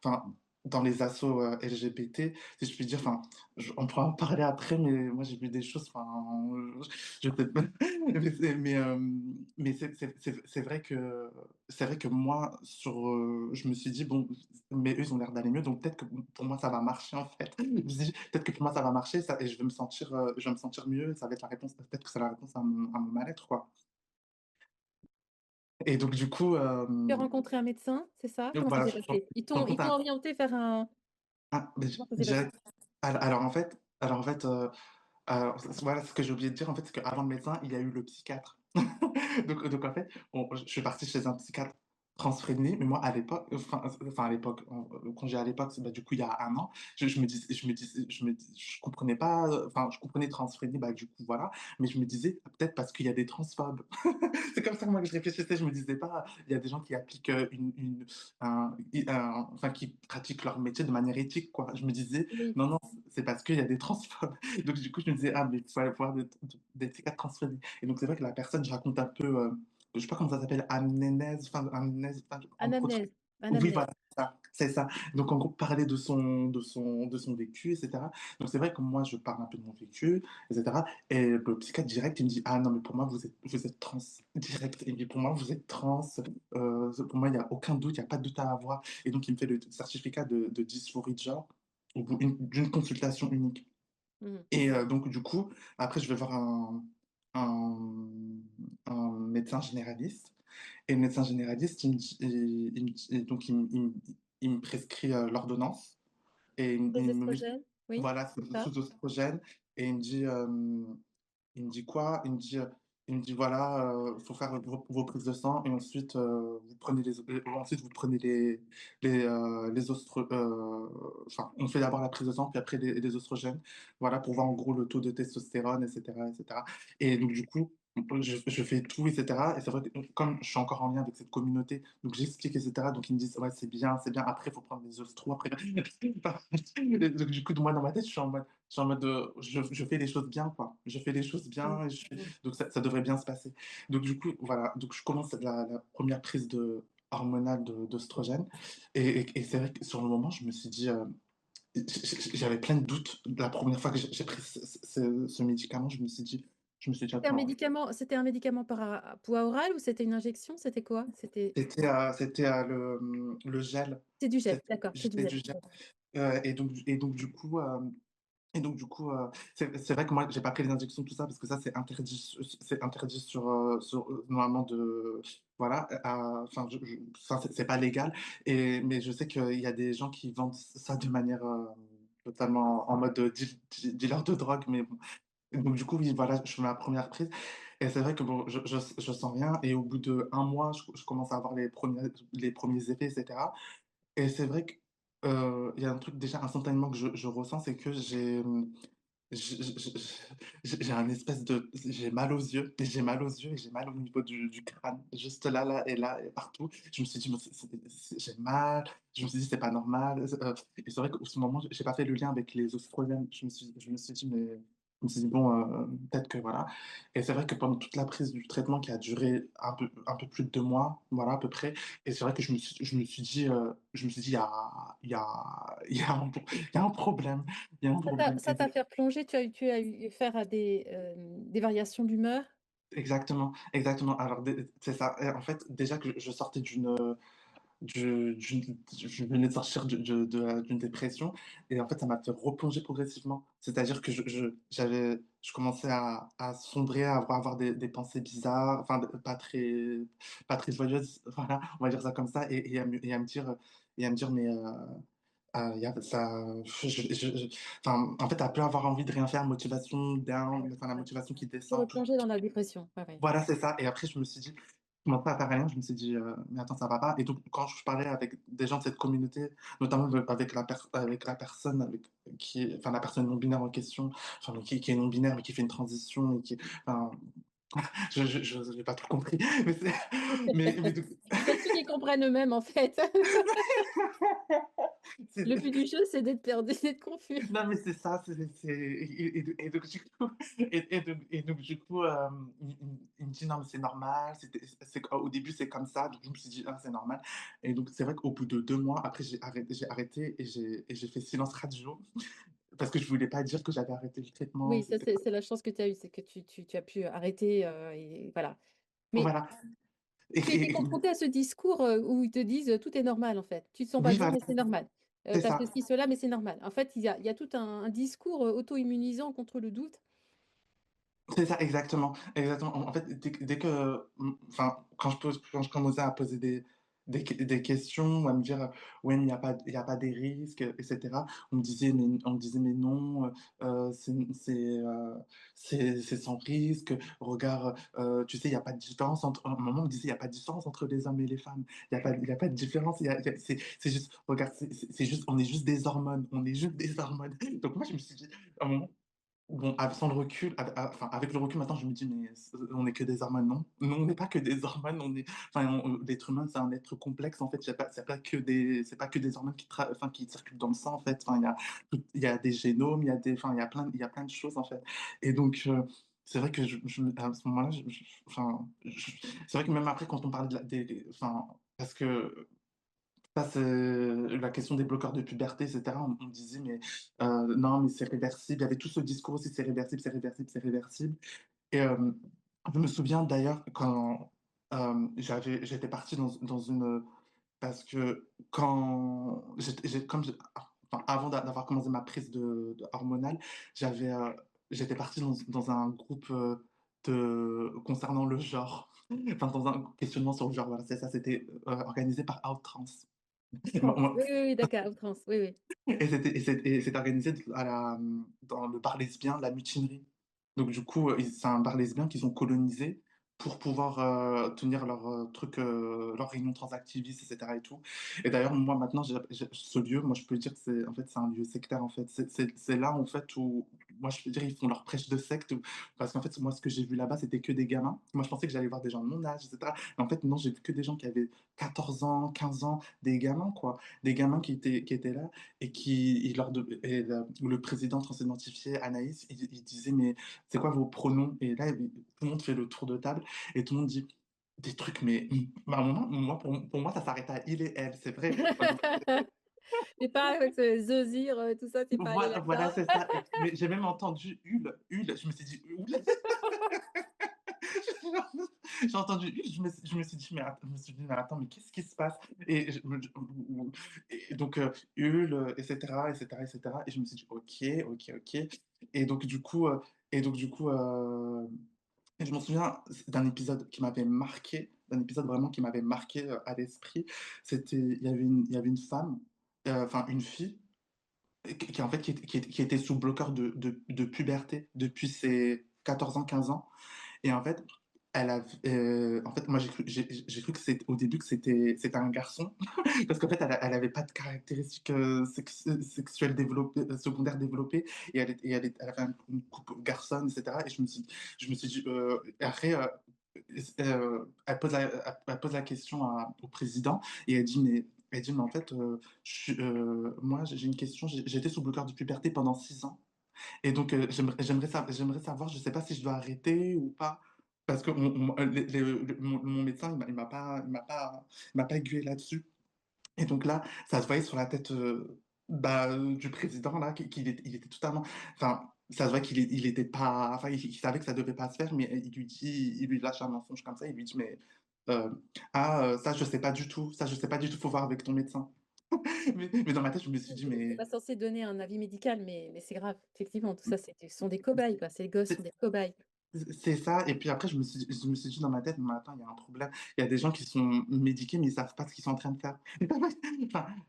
enfin, dans les assos, LGBT, si je puis dire, enfin, on pourra en parler après, mais moi, j'ai vu des choses, enfin, je sais pas, mais c'est vrai que moi, je me suis dit: «Bon, mais eux, ils ont l'air d'aller mieux, donc peut-être que pour moi, ça va marcher, en fait». Je me suis dit: «Peut-être que pour moi, ça va marcher, ça et je vais me sentir mieux, ça va être la réponse peut-être que c'est la réponse à mon mal-être, quoi» et donc du coup, Tu as rencontré un médecin, c'est ça? Comment ça voilà, s'est passé? je rencontre Ils t'ont un orienté vers un mais comment ça s'est passé? j'ai alors en fait, voilà ce que j'ai oublié de dire, en fait, c'est qu'avant le médecin, il y a eu le psychiatre. Donc en fait, je suis parti chez un psychiatre transfréné, mais moi à l'époque, enfin à l'époque, quand j'ai à l'époque, c'est bah, du coup il y a un an, je comprenais pas, enfin je comprenais transphrénie, bah, du coup voilà, mais je me disais: «Peut-être parce qu'il y a des transphobes». C'est comme ça moi que je réfléchissais, je me disais pas: «Il y a des gens qui appliquent, enfin qui pratiquent leur métier de manière éthique quoi». Je me disais: Oui. «Non, non, c'est parce qu'il y a des transphobes». Donc du coup je me disais: «Ah mais il faut aller voir des psychiatres transphrénés» et donc c'est vrai que la personne je raconte un peu, je sais pas comment ça s'appelle, amnénèse, enfin amnèse, enfin en gros Anamnèse, oui anamnèse. voilà, ça, c'est ça. Donc en gros, parler de son vécu, et cetera. Donc c'est vrai que moi, je parle un peu de mon vécu, et cetera, et le psychiatre direct, il me dit: «Ah non, mais pour moi, vous êtes trans». Direct, il me dit: «Pour moi, vous êtes trans, pour moi, il y a aucun doute, il y a pas de doute à avoir», et donc il me fait le certificat de dysphorie de genre au bout d'une consultation unique. Mmh. Et donc du coup, après je vais voir un un médecin généraliste, et le médecin généraliste, il me prescrit, l'ordonnance, et il Les me met estrogènes? Oui, voilà, c'est ça? sous oestrogène, et il me dit quoi? Il me dit: «Voilà, faut faire vos prises de sang, et ensuite, vous prenez les enfin, on fait d'abord la prise de sang, puis après les oestrogènes, voilà, pour voir en gros le taux de testostérone, et cetera, et cetera». Et donc du coup, je fais tout, et cetera, et c'est vrai que comme je suis encore en lien avec cette communauté, donc j'explique, et cetera, donc ils me disent: «Ouais, c'est bien, c'est bien, après il faut prendre les ostros, après». Et donc du coup, moi dans ma tête, je suis en mode, je fais les choses bien, quoi. Je fais les choses Mmh. bien, et Mmh. donc ça devrait bien se passer. Donc du coup, voilà, donc je commence la 1re prise hormonale d'œstrogène, et c'est vrai que sur le moment, je me suis dit, j'avais plein de doutes. La première fois que j'ai pris ce médicament, je me suis dit: «Attends». C'était un médicament par à voie orale ou c'était une injection? C'était quoi? Le gel. C'est du gel, C'était d'accord, c'est du c'était gel. du gel, et donc du coup, c'est vrai que moi, j'ai pas pris les injections, tout ça, parce que ça, c'est interdit normalement de voilà, enfin, enfin, c'est pas légal, mais je sais qu'il y a des gens qui vendent ça de manière, totalement en mode, dealer de drogue, mais bon. Et donc du coup, oui, voilà, je fais ma première prise, et c'est vrai que bon, je sens rien, et au bout d'1 mois, je commence à avoir les premiers effets, et cetera. Et c'est vrai que, il y a un truc déjà instantanément que je ressens, c'est que j'ai un espèce de j'ai mal aux yeux, et j'ai mal au niveau du crâne, juste là et là et partout. Je me suis dit: «Mais j'ai mal». Je me suis dit: «C'est pas normal», et c'est vrai qu'au ce moment, j'ai pas fait le lien avec les oestrogènes. Je me suis dit: «Mais», je me suis dit: «Bon, peut-être que voilà». Et c'est vrai que pendant toute la prise du traitement, qui a duré un peu plus de 2 mois, voilà, à peu près, et c'est vrai que je me suis dit: «Il y a un problème, il y a un problème». Ça t'a fait replonger, tu as eu affaire à des variations d'humeur? Exactement, exactement. Alors c'est ça, et en fait, déjà que je sortais je venais de sortir d'une dépression, et en fait, ça m'a fait replonger progressivement. C'est-à-dire que je commençais à sombrer, à avoir des pensées bizarres, enfin, pas très joyeuses, voilà, on va dire ça comme ça, et à me dire: «Mais, il y a ça, enfin, en fait, à plus avoir envie de rien faire, motivation down, enfin, la Ouais, motivation qui tu descend, tout. replongeais dans la dépression. Ouais, ouais. Voilà, c'est ça, et après je me suis dit, je commençais à faire rien, je me suis dit: «Mais attends, ça va pas», et donc quand je parlais avec des gens de cette communauté, notamment avec la personne enfin la personne non binaire en question, enfin qui est non binaire mais qui fait une transition, et qui enfin, je j'ai pas tout compris, mais mais donc Je suis pas sûre qu'ils comprennent eux-mêmes, en fait. Le c'est but du jeu, c'est d'être perdu, d'être confus. non, mais c'est ça, et donc du coup et donc du coup, il me dit: «Non, mais c'est normal, au début, c'est comme ça», donc je me suis dit: «Ah, c'est normal», et donc c'est vrai qu'au bout de 2 mois, après j'ai arrêté, et j'ai fait silence radio, parce que je voulais pas dire que j'avais arrêté le traitement, Oui, ça, c'était c'est la chance que tu as eue, c'est que tu as pu arrêter, et voilà. Mais voilà, et tu étais et confrontée à ce discours, où ils te disent, «Tout est normal», en fait. «Tu te sens pas oui, bien, voilà, mais c'est normal. c'est Tu as ça. ceci, cela, mais c'est normal». En fait, il y a tout un discours, auto-immunisant contre le doute. C'est ça, exactement, exactement. En fait, dès que, enfin, quand je commençais à poser des questions, ou à me dire: «Ouais, mais il y a pas des risques», et cetera. On me disait: «Mais non, c'est sans risque. Regarde, tu sais, il y a pas de différence entre», à un moment, on me disait: «Il y a pas de différence entre les hommes et les femmes. Il y a pas de différence. C'est juste, regarde, c'est juste, on est juste des hormones. On est juste des hormones». Donc moi, je me suis dit, à un moment. Bon, sans le recul, enfin, avec le recul maintenant, je me dis: «Mais on n'est que des hormones, non? Non, on n'est pas que des hormones, enfin, l'être humain, c'est un être complexe, en fait. C'est pas que des hormones enfin, qui circulent dans le sang, en fait. Enfin, il y a des génomes, enfin, il y a plein de choses, en fait, et donc c'est vrai que à ce moment-là, enfin, c'est vrai que même après, quand on parle enfin, parce que Ça, c'est la question des bloqueurs de puberté et cetera. On me disait: «Mais non, mais c'est réversible». Il y avait tout ce discours aussi: «C'est réversible, c'est réversible, c'est réversible». Et je me souviens d'ailleurs quand, j'étais parti dans une, parce que quand j'ai comme enfin, avant d'avoir commencé ma prise de hormonale, j'avais, j'étais parti dans un groupe, concernant le genre, enfin, dans un questionnement sur le genre, voilà, c'est ça, c'était, organisé par Outtrans. Trans. Oui, oui, oui, d'accord, outrance. Oui, oui. Et c'était organisé dans le bar lesbien La Mutinerie. Donc du coup, c'est un bar lesbien qu'ils ont colonisé pour pouvoir, tenir leurs, trucs, leurs réunions transactivistes et cetera et tout. Et d'ailleurs, moi maintenant, j'ai ce lieu, moi je peux dire que c'est en fait, c'est un lieu sectaire en fait. C'est là en fait où moi je peux dire, ils font leur prêche de secte, parce qu'en fait, moi ce que j'ai vu là-bas, c'était que des gamins. Moi je pensais que j'allais voir des gens de mon âge et cetera. Mais en fait non, j'ai vu que des gens qui avaient 14 ans, 15 ans, des gamins quoi. Des gamins qui étaient là et le président transidentifié, Anaïs, il disait: «Mais c'est quoi vos pronoms?» Et là, tout le monde fait le tour de table et tout le monde dit des trucs, mais à un moment, moi, pour moi, ça s'arrête à il et elle, c'est vrai. Donc C'est pas avec ce zozir, tout ça, c'est pas allé voilà, là-dedans. c'est ça. Mais j'ai même entendu Hul, je me suis dit: «Houl». J'ai entendu Hul, je me suis dit: «Mais attends, mais qu'est-ce qui se passe?» Et je me et donc Hul, et cetera, et cetera, et cetera, et je me suis dit: «OK, OK, OK». Et donc du coup, et je m'en souviens d'un épisode qui m'avait marqué, d'un épisode vraiment qui m'avait marqué, à l'esprit. Il y avait une femme, enfin une fille, qui en fait qui était sous bloqueur de puberté depuis ses 14 ans, 15 ans. Et en fait, en fait, moi j'ai cru que c'était au début que c'était un garçon parce qu'en fait elle avait pas de caractéristiques, sexuelles développées, secondaires développées, elle avait une coupe garçonne et cetera. Et je me suis dit, après, elle pose la question au président et elle dit: «Mais en fait, moi j'ai une question, j'ai été sous bloqueur de puberté pendant 6 ans et donc j'aimerais savoir, je sais pas si je dois arrêter ou pas». Parce que mon médecin, il m'a pas aiguillé là-dessus. Et donc là, ça se voyait sur la tête, du président là, qu'il était totalement, enfin, ça se voit qu'il était pas, enfin, il savait que ça devait pas se faire, mais il lui lâche un mensonge comme ça, il lui dit: «Mais, ah, ça je sais pas du tout, ça je sais pas du tout, faut voir avec ton médecin». Mais dans ma tête, je me suis dit: C'est «Mais pas censé donner un avis médical, mais c'est grave. Effectivement, tout ça, ce sont des cobayes, quoi. Ces gosses sont des cobayes. c'est ça». Et puis après, je me suis dit dans ma tête: «Mais attends, il y a un problème. Il y a des gens qui sont médiqués, mais ils savent pas ce qu'ils sont en train de faire».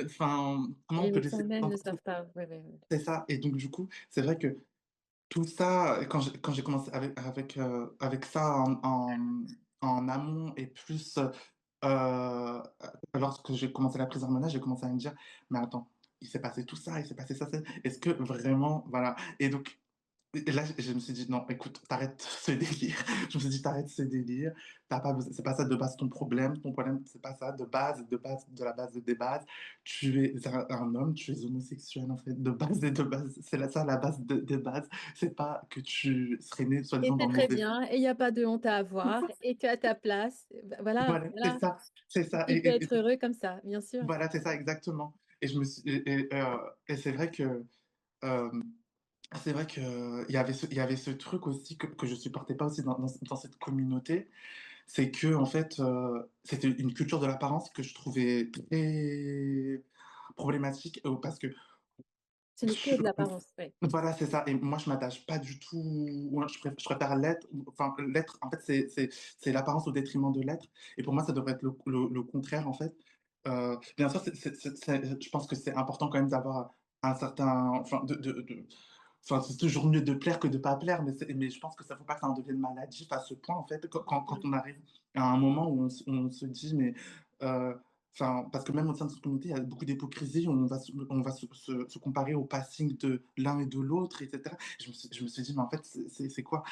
Enfin, comment Et on les peut médecins laisser eux-mêmes ne entendre savent pas. Ouais, ouais, ouais. c'est ça. Et donc du coup, c'est vrai que tout ça, quand j'ai commencé avec ça en amont et plus, lorsque j'ai commencé la prise hormonale, j'ai commencé à me dire: «Mais attends, il s'est passé tout ça, il s'est passé ça, est-ce que vraiment?» Voilà. Et donc et là, je me suis dit: «Non, écoute, t'arrêtes ce délire». Je me suis dit: «Tu ce délire, tu pas besoin, c'est pas ça de base ton problème, c'est pas ça de base, de la base des bases. Tu es un homme, tu es homosexuel, en fait, de base et de base. C'est ça la base des bases. C'est pas que tu serais né Et soi-disant c'est dans le très mauvais». bien et il y a pas de honte à avoir et tu as ta place. Bah, voilà, Voilà, c'est voilà. ça, c'est ça. Il peut être heureux comme ça, bien sûr. Voilà, c'est ça exactement. Et je me suis et c'est vrai que il y avait ce truc aussi que je supportais pas aussi dans cette communauté. C'est que en fait, c'était une culture de l'apparence que je trouvais très problématique, parce que Ce n'est que de l'apparence, ouais. voilà, c'est ça. Et moi, je m'attache pas du tout, ouais, je préfère l'être, enfin, l'être, en fait, c'est l'apparence au détriment de l'être. Et pour moi, ça devrait être le contraire, en fait. Bien sûr, je pense que c'est important quand même d'avoir un certain, enfin, enfin, c'est toujours mieux de plaire que de pas plaire, mais je pense que ça faut pas que ça en devienne maladif à ce point, en fait, quand Mmh. on arrive à un moment où on se dit: «Mais», heu, enfin, parce que même au sein de cette communauté, il y a beaucoup d'hypocrisie, on va se comparer au passing de l'un et de l'autre et cetera. Je me suis dit: «Mais en fait, c'est quoi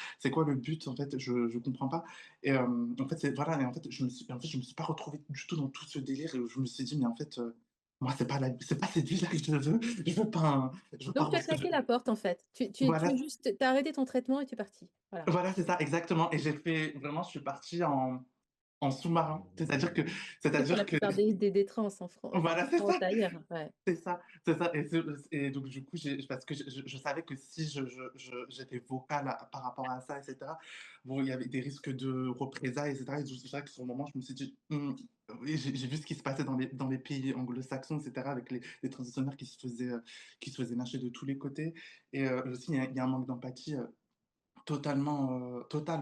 le but, en fait? Je comprends pas». Et en fait, voilà. Et en fait, je me suis pas retrouvé du tout dans tout ce délire et je me suis dit: «Mais en fait, moi, c'est pas cette vie-là que je veux. Je veux pas Donc tu as claqué la porte, en fait. Tu as voilà, juste tu as arrêté ton traitement et tu es parti. Voilà. voilà, c'est ça, exactement. Et j'ai fait vraiment, je suis parti en sous-marin. C'est pour la C'est-à-dire que plupart des trans en voilà, c'est France ça. ailleurs, ouais. C'est ça. Et donc, du coup, parce que je savais que si j'étais vocale par rapport à ça, etc., bon, il y avait des risques de représailles, etc. Et c'est vrai que sur le moment, je me suis dit, oui, j'ai vu ce qui se passait dans les pays anglo-saxons, etc., avec les transitionnaires qui se faisaient lyncher de tous les côtés. Et aussi, il y a un manque d'empathie total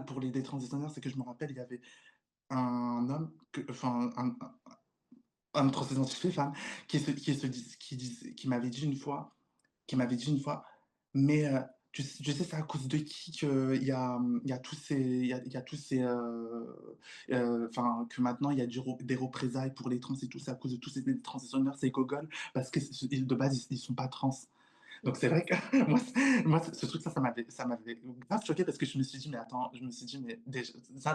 pour les détransitionnaires. C'est que je me rappelle, il y avait un homme, enfin, un transidentifié femme, qui m'avait dit une fois, mais tu sais, c'est à cause de qui il y a tous ces, il y a tous ces, enfin, que maintenant il y a des représailles pour les trans et tout, c'est à cause de tous ces transitionneurs, ces gogoles, parce que de base, ils sont pas trans. Donc c'est vrai que ce truc, ça m'avait grave choqué parce que je me suis dit, mais attends, je me suis dit, mais déjà,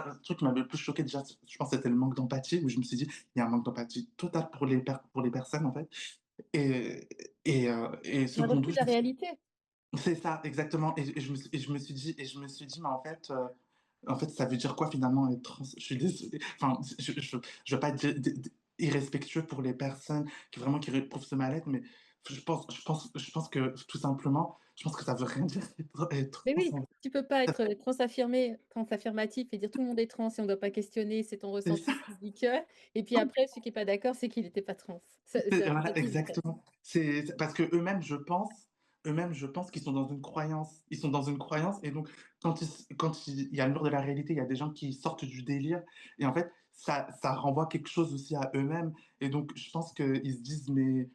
le truc qui m'avait le plus choqué déjà, je pense que c'était le manque d'empathie, où je me suis dit, il y a un manque d'empathie total pour les personnes, en fait. Et, et Un secondo, refus de la réalité. c'est ça, exactement. Je me suis dit, mais en fait, ça veut dire quoi finalement être trans? Je suis désolé. Enfin, je veux pas être irrespectueux pour les personnes qui reprouvent ce mal-être, mais je pense que tout simplement, je pense que ça veut rien dire être Mais trans. oui, tu peux pas être, trans affirmé, trans affirmatif et dire: «Tout le monde est trans et on doit pas questionner, c'est ton C'est ça. ressenti public, et puis après celui qui est pas d'accord, c'est qu'il était pas trans. C'est Voilà, impossible en fait. exactement. Parce que eux-mêmes, je pense qu'ils sont dans une croyance. Ils sont dans une croyance et donc il y a le mur de la réalité, il y a des gens qui sortent du délire et en fait, ça renvoie quelque chose aussi à eux-mêmes et donc je pense qu'ils se disent: «Mais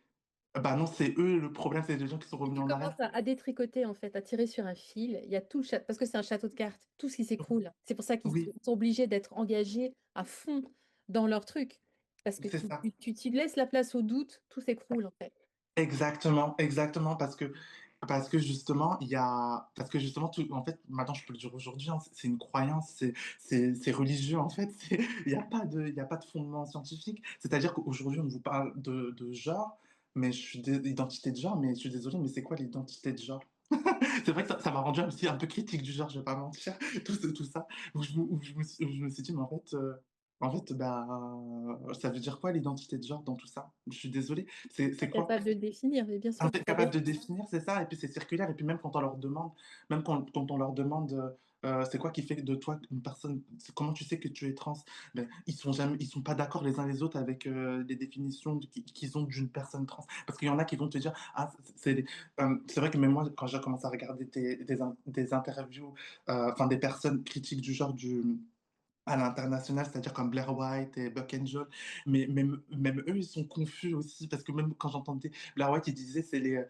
bah non, c'est eux le problème, c'est les gens qui sont Si revenus tu en arrière». commences à détricoter en fait, à tirer sur un fil, il y a tout le cha parce que c'est un château de cartes, tout ce qui s'écroule. C'est pour ça qu'ils Oui, sont obligés d'être engagés à fond dans leur truc. Parce que c'est ça. tu laisses la place au doute, tout s'écroule en fait. Exactement, exactement, parce que justement tout en fait, maintenant je peux le dire aujourd'hui, hein, c'est une croyance, c'est religieux en fait, il y a pas de fondement scientifique. C'est-à-dire qu'aujourd'hui on vous parle de genre, mais identité de genre, mais je suis désolé, mais c'est quoi l'identité de genre? C'est vrai que ça m'a rendu aussi un peu critique du genre, je vais pas mentir, tout ça, où je me suis dit: «Mais en fait, bah, ça veut dire quoi l'identité de genre dans tout ça?» Je suis désolé, c'est quoi? Incapable de le définir, mais bien sûr que ça Incapable de définir, c'est ça et puis c'est circulaire et puis même quand on leur demande quand on leur demande, «C'est quoi qui fait de toi une personne comment tu sais que tu es trans?» Ben, ils sont pas d'accord les uns les autres avec, les définitions qu'ils ont d'une personne trans. Parce qu'il y en a qui vont te dire: «Ah c'est vrai que même moi quand j'ai commencé à regarder des interviews, enfin des personnes critiques du genre à l'international, c'est-à-dire comme Blair White et Buck Angel, mais même eux, ils sont confus aussi parce que même quand j'entendais Blair White, il disait c'est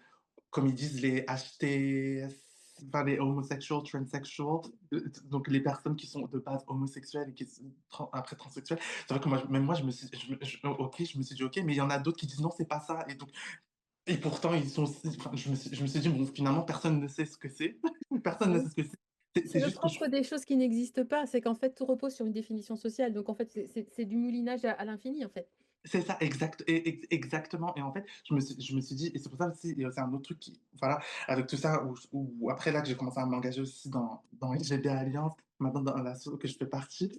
comme ils disent les HTS, enfin les homosexual, transsexual, donc les personnes qui sont de base homosexuelles et qui sont après transsexuelles. C'est vrai que même moi, ok, je me suis dit ok, mais il y en a d'autres qui disent non, c'est pas ça. Et donc, et pourtant, ils sont aussi, enfin, je me suis dit, bon, finalement, personne ne sait ce que c'est. Personne ne sait ce que c'est. c'est C'est le juste que propre des choses qui n'existent pas, c'est qu'en fait tout repose sur une définition sociale. Donc en fait c'est du moulinage à l'infini en fait. c'est ça, exactement. Et en fait, je me suis dit, et c'est pour ça aussi, et c'est un autre truc qui, voilà, avec tout ça, où après là que j'ai commencé à m'engager aussi dans LGB Alliance, maintenant dans l'asso que je fais partie.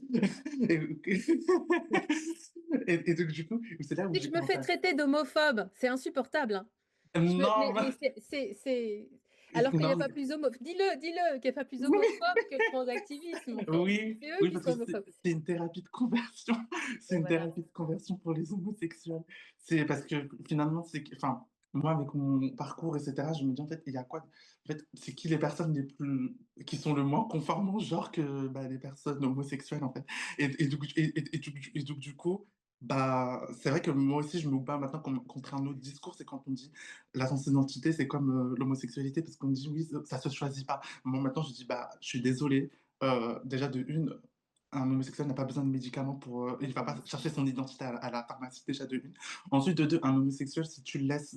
Et, et donc, du coup, c'est là où Tu sais j'ai que je me fais commencé à. traiter d'homophobe, c'est insupportable, hein. Non, Mais c'est alors qu'il y a non, pas plus dis-le, qu'il y a pas plus homophobe que le transactivisme, en fait. oui, C'est eux oui, qui parce que sont homophobes. c'est une thérapie de conversion. C'est Et une voilà. thérapie de conversion pour les homosexuels. C'est parce que finalement, enfin, moi, avec mon parcours, etc., je me dis, en fait, il y a quoi? En fait, c'est qui les personnes qui sont le moins conformes au genre que bah, les personnes homosexuelles, en fait. Et donc, du coup, bah, c'est vrai que moi aussi, je me bats maintenant contre un autre discours, c'est quand on dit la transidentité, c'est comme l'homosexualité, parce qu'on dit, oui, ça se choisit pas. Moi, maintenant, je dis, bah, je suis désolé. Déjà, de une, un homosexuel n'a pas besoin de médicaments pour. Il va pas chercher son identité à la pharmacie, déjà, de une. Ensuite, de deux, un homosexuel, si tu le laisses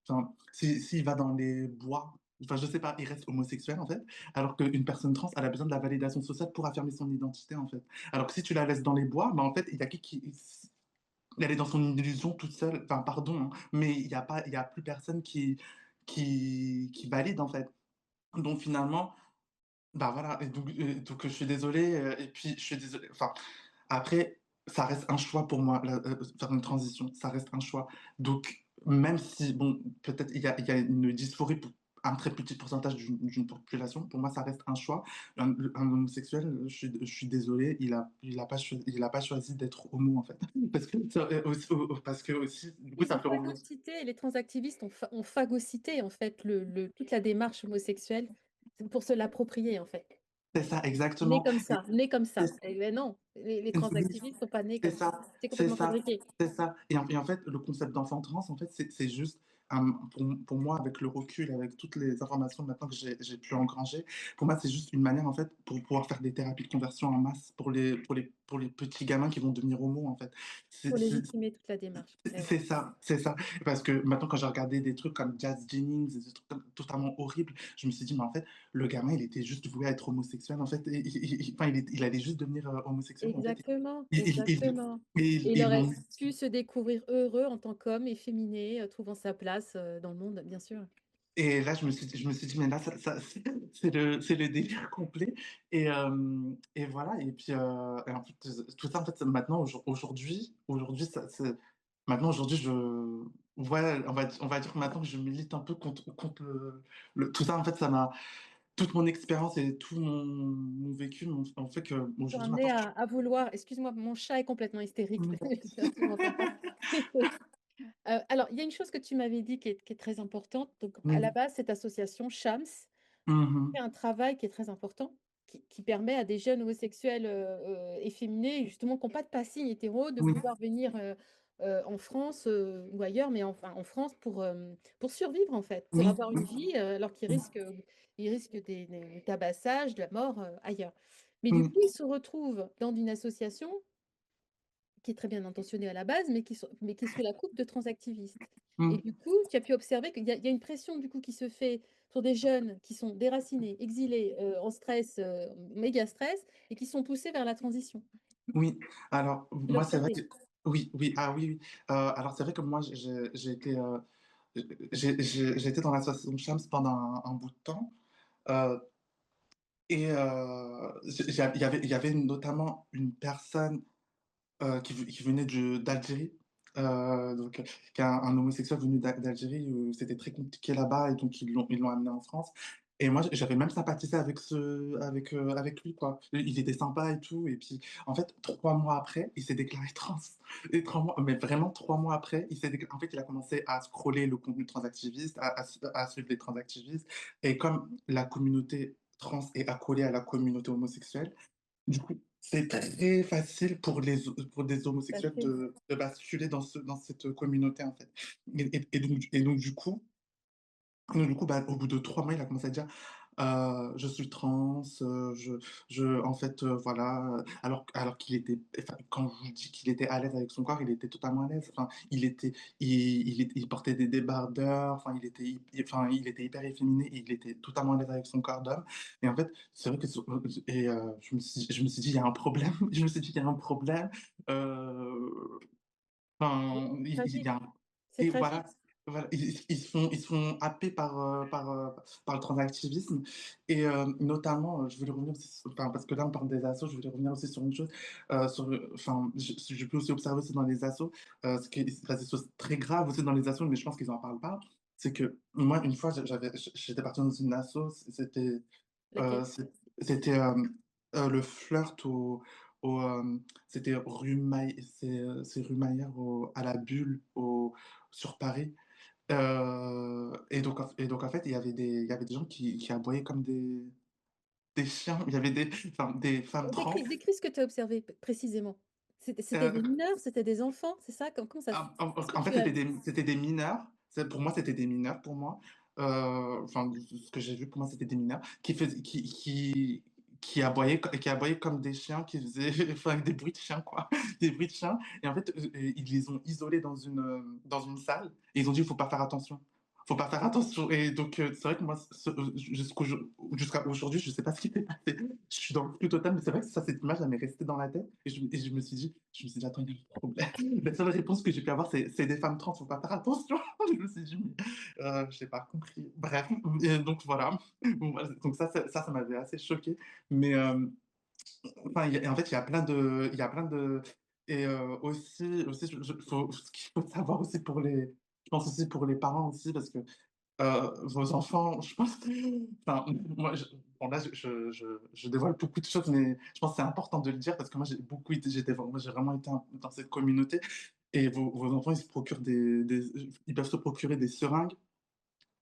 enfin, s'il va dans les bois, enfin, je sais pas, il reste homosexuel, en fait. Alors qu'une personne trans, elle a besoin de la validation sociale pour affirmer son identité, en fait. Alors que si tu la laisses dans les bois, bah, en fait, il y a qui. Elle est dans son illusion toute seule, enfin, pardon, hein, mais il y a plus personne qui valide, en fait. Donc, finalement, bah, voilà, et donc je suis désolé, et puis je suis désolé, enfin, Après, ça reste un choix pour moi, faire une transition, ça reste un choix. Donc, même si, bon, peut-être il y a une dysphorie pour un très petit pourcentage d'une population, pour moi, ça reste un choix. Un homosexuel, je suis désolé, il a pas choisi d'être homo, en fait. Parce que, parce que aussi, du coup, Ils ça ont peut revenir. phagocyté, les transactivistes ont phagocyté en fait toute la démarche homosexuelle pour se l'approprier en fait. C'est ça, Nés exactement. comme Et ça, nés comme c'est ça. Eh ben non, les oui. transactivistes sont pas nés C'est comme ça. ça, C'est c'est complètement ça, fabriqué. c'est ça. Et en fait, le concept d'enfant trans, en fait, c'est juste, pour moi, avec le recul, avec toutes les informations maintenant que j'ai pu engranger, pour moi, c'est juste une manière, en fait, pour pouvoir faire des thérapies de conversion en masse pour les petits gamins qui vont devenir homo, en fait. C'est Pour c'est légitimer toute la démarche. Eh oui. c'est ça, c'est ça. Parce que maintenant, quand j'ai regardé des trucs comme Jazz Jennings, des trucs totalement horribles, je me suis dit: «Mais en fait, le gamin, il était juste voué à être homosexuel, en fait, et enfin, il allait juste devenir, homosexuel, en fait, Exactement, et exactement. et Et il ils aurait l'ont. pu se découvrir heureux en tant qu'homme efféminé, trouvant sa place, dans le monde, bien sûr. Et là, je me suis dit: «Mais là, ça c'est le délire complet», et voilà, et puis, et en fait, tout ça, en fait, maintenant, aujourd'hui, ça c'est maintenant, aujourd'hui, ouais, on va dire maintenant que je milite un peu contre le tout ça, en fait, ça m'a toute mon expérience et tout mon vécu ont fait Pour qu'aujourd'hui, amener maintenant, à vouloir excuse-moi, mon chat est complètement hystérique, mmh tu m'entends pas? Alors, il y a une chose que tu m'avais dit qui est très importante. Donc, à la mh, base, cette association Shams mmh fait un travail qui est très important, qui permet à des jeunes homosexuels, efféminés, justement, qui ont pas de passing hétéro, de oui, pouvoir venir, en France, ou ailleurs, mais enfin en France pour survivre, en fait, pour oui, avoir une oui, vie, alors qu'ils risquent des tabassages, de la mort, ailleurs. Mais du mmh, coup, ils se retrouvent dans une association qui est très bien intentionnée à la base, mais qui est sous la coupe de transactivistes. Et mmh, du coup, tu as pu observer qu'il y a une pression du coup qui se fait sur des jeunes qui sont déracinés, exilés, en stress, méga stress et qui sont poussés vers la transition. oui. Alors, Tu moi, c'est vrai l'observais? que oui, oui, ah oui, oui. Alors c'est vrai que moi, j'ai été, j'ai été dans l'association Shams pendant un bout de temps, heu et il y avait notamment une personne, qui venait d'Algérie, donc qui est un homosexuel venu d'Algérie, où c'était très compliqué là-bas, et donc ils l'ont amené en France, et moi j'avais même sympathisé avec lui, quoi. Il était sympa et tout, et puis en fait 3 mois après, il s'est déclaré trans, et 3 mois, mais vraiment 3 mois après, en fait, il a commencé à scroller le contenu transactiviste, à suivre les transactivistes, et comme la communauté trans est accolée à la communauté homosexuelle, du coup, c'est très facile pour des Tout à homosexuels fait. de basculer dans cette communauté, en fait. Et donc, bah, au bout de 3 mois, il a commencé à dire: «Je suis trans, en fait, voilà», alors qu'il était, enfin, quand je vous dis qu'il était à l'aise avec son corps, il était totalement à l'aise. Enfin, il portait des débardeurs, enfin, il était hyper efféminé, il était totalement à l'aise avec son corps d'homme, et en fait, c'est vrai que je me suis dit: «Il y a un problème», je me suis dit: «Il y a un problème», heu Oui, enfin, c'est il y tragique, a un c'est et tragique. voilà, ils se font happer par le transactivisme, et notamment, je voulais revenir aussi enfin, parce que là, on parle des assos, je voulais revenir aussi sur une chose, enfin, je peux aussi observer aussi dans les assos, ce qui est enfin, des choses très graves aussi dans les assos, mais je pense qu'ils en parlent pas. C'est que moi, une fois, j'étais parti dans une asso, Laquelle? c'était, le flirt c'était c'est rue Maillard à la Bulle sur Paris, et donc en fait, il y avait des gens qui aboyaient comme des chiens. Il y avait des femmes trans, Décris ce que tu as observé précisément. C'était des heu mineurs? C'était des enfants? C'est ça? Comment ça En en qu'est-ce que en fait, tu as c'était des mineurs. Pour moi, c'était des mineurs pour moi. Enfin, de ce que j'ai vu, pour moi, c'était des mineurs qui aboyaient comme des chiens, qui faisaient enfin des bruits de chiens, quoi, des bruits de chiens, et en fait, ils les ont isolés dans une salle, et ils ont dit: «Il faut pas faire attention. Faut pas faire attention», et donc c'est vrai que moi, jusqu'à aujourd'hui, je sais pas ce qui s'est passé. Je suis dans le flou total, mais c'est vrai que ça, cette image, elle m'est restée dans la tête, et je me suis dit: «Attends, il y a un problème». La seule réponse que j'ai pu avoir, c'est des femmes trans, faut pas faire attention. Je me suis dit: «Mais, j'ai pas compris». Bref, et donc voilà. Bon, voilà, donc ça m'avait assez choqué, mais Enfin, en fait, il y a plein de et aussi ce qu'il faut savoir aussi pour les je pense aussi pour les parents aussi parce que, vos enfants, je pense enfin, moi, bon là, je dévoile beaucoup de choses, mais je pense que c'est important de le dire parce que moi, j'ai vraiment été dans cette communauté et vos enfants, ils se procurent ils peuvent se procurer des seringues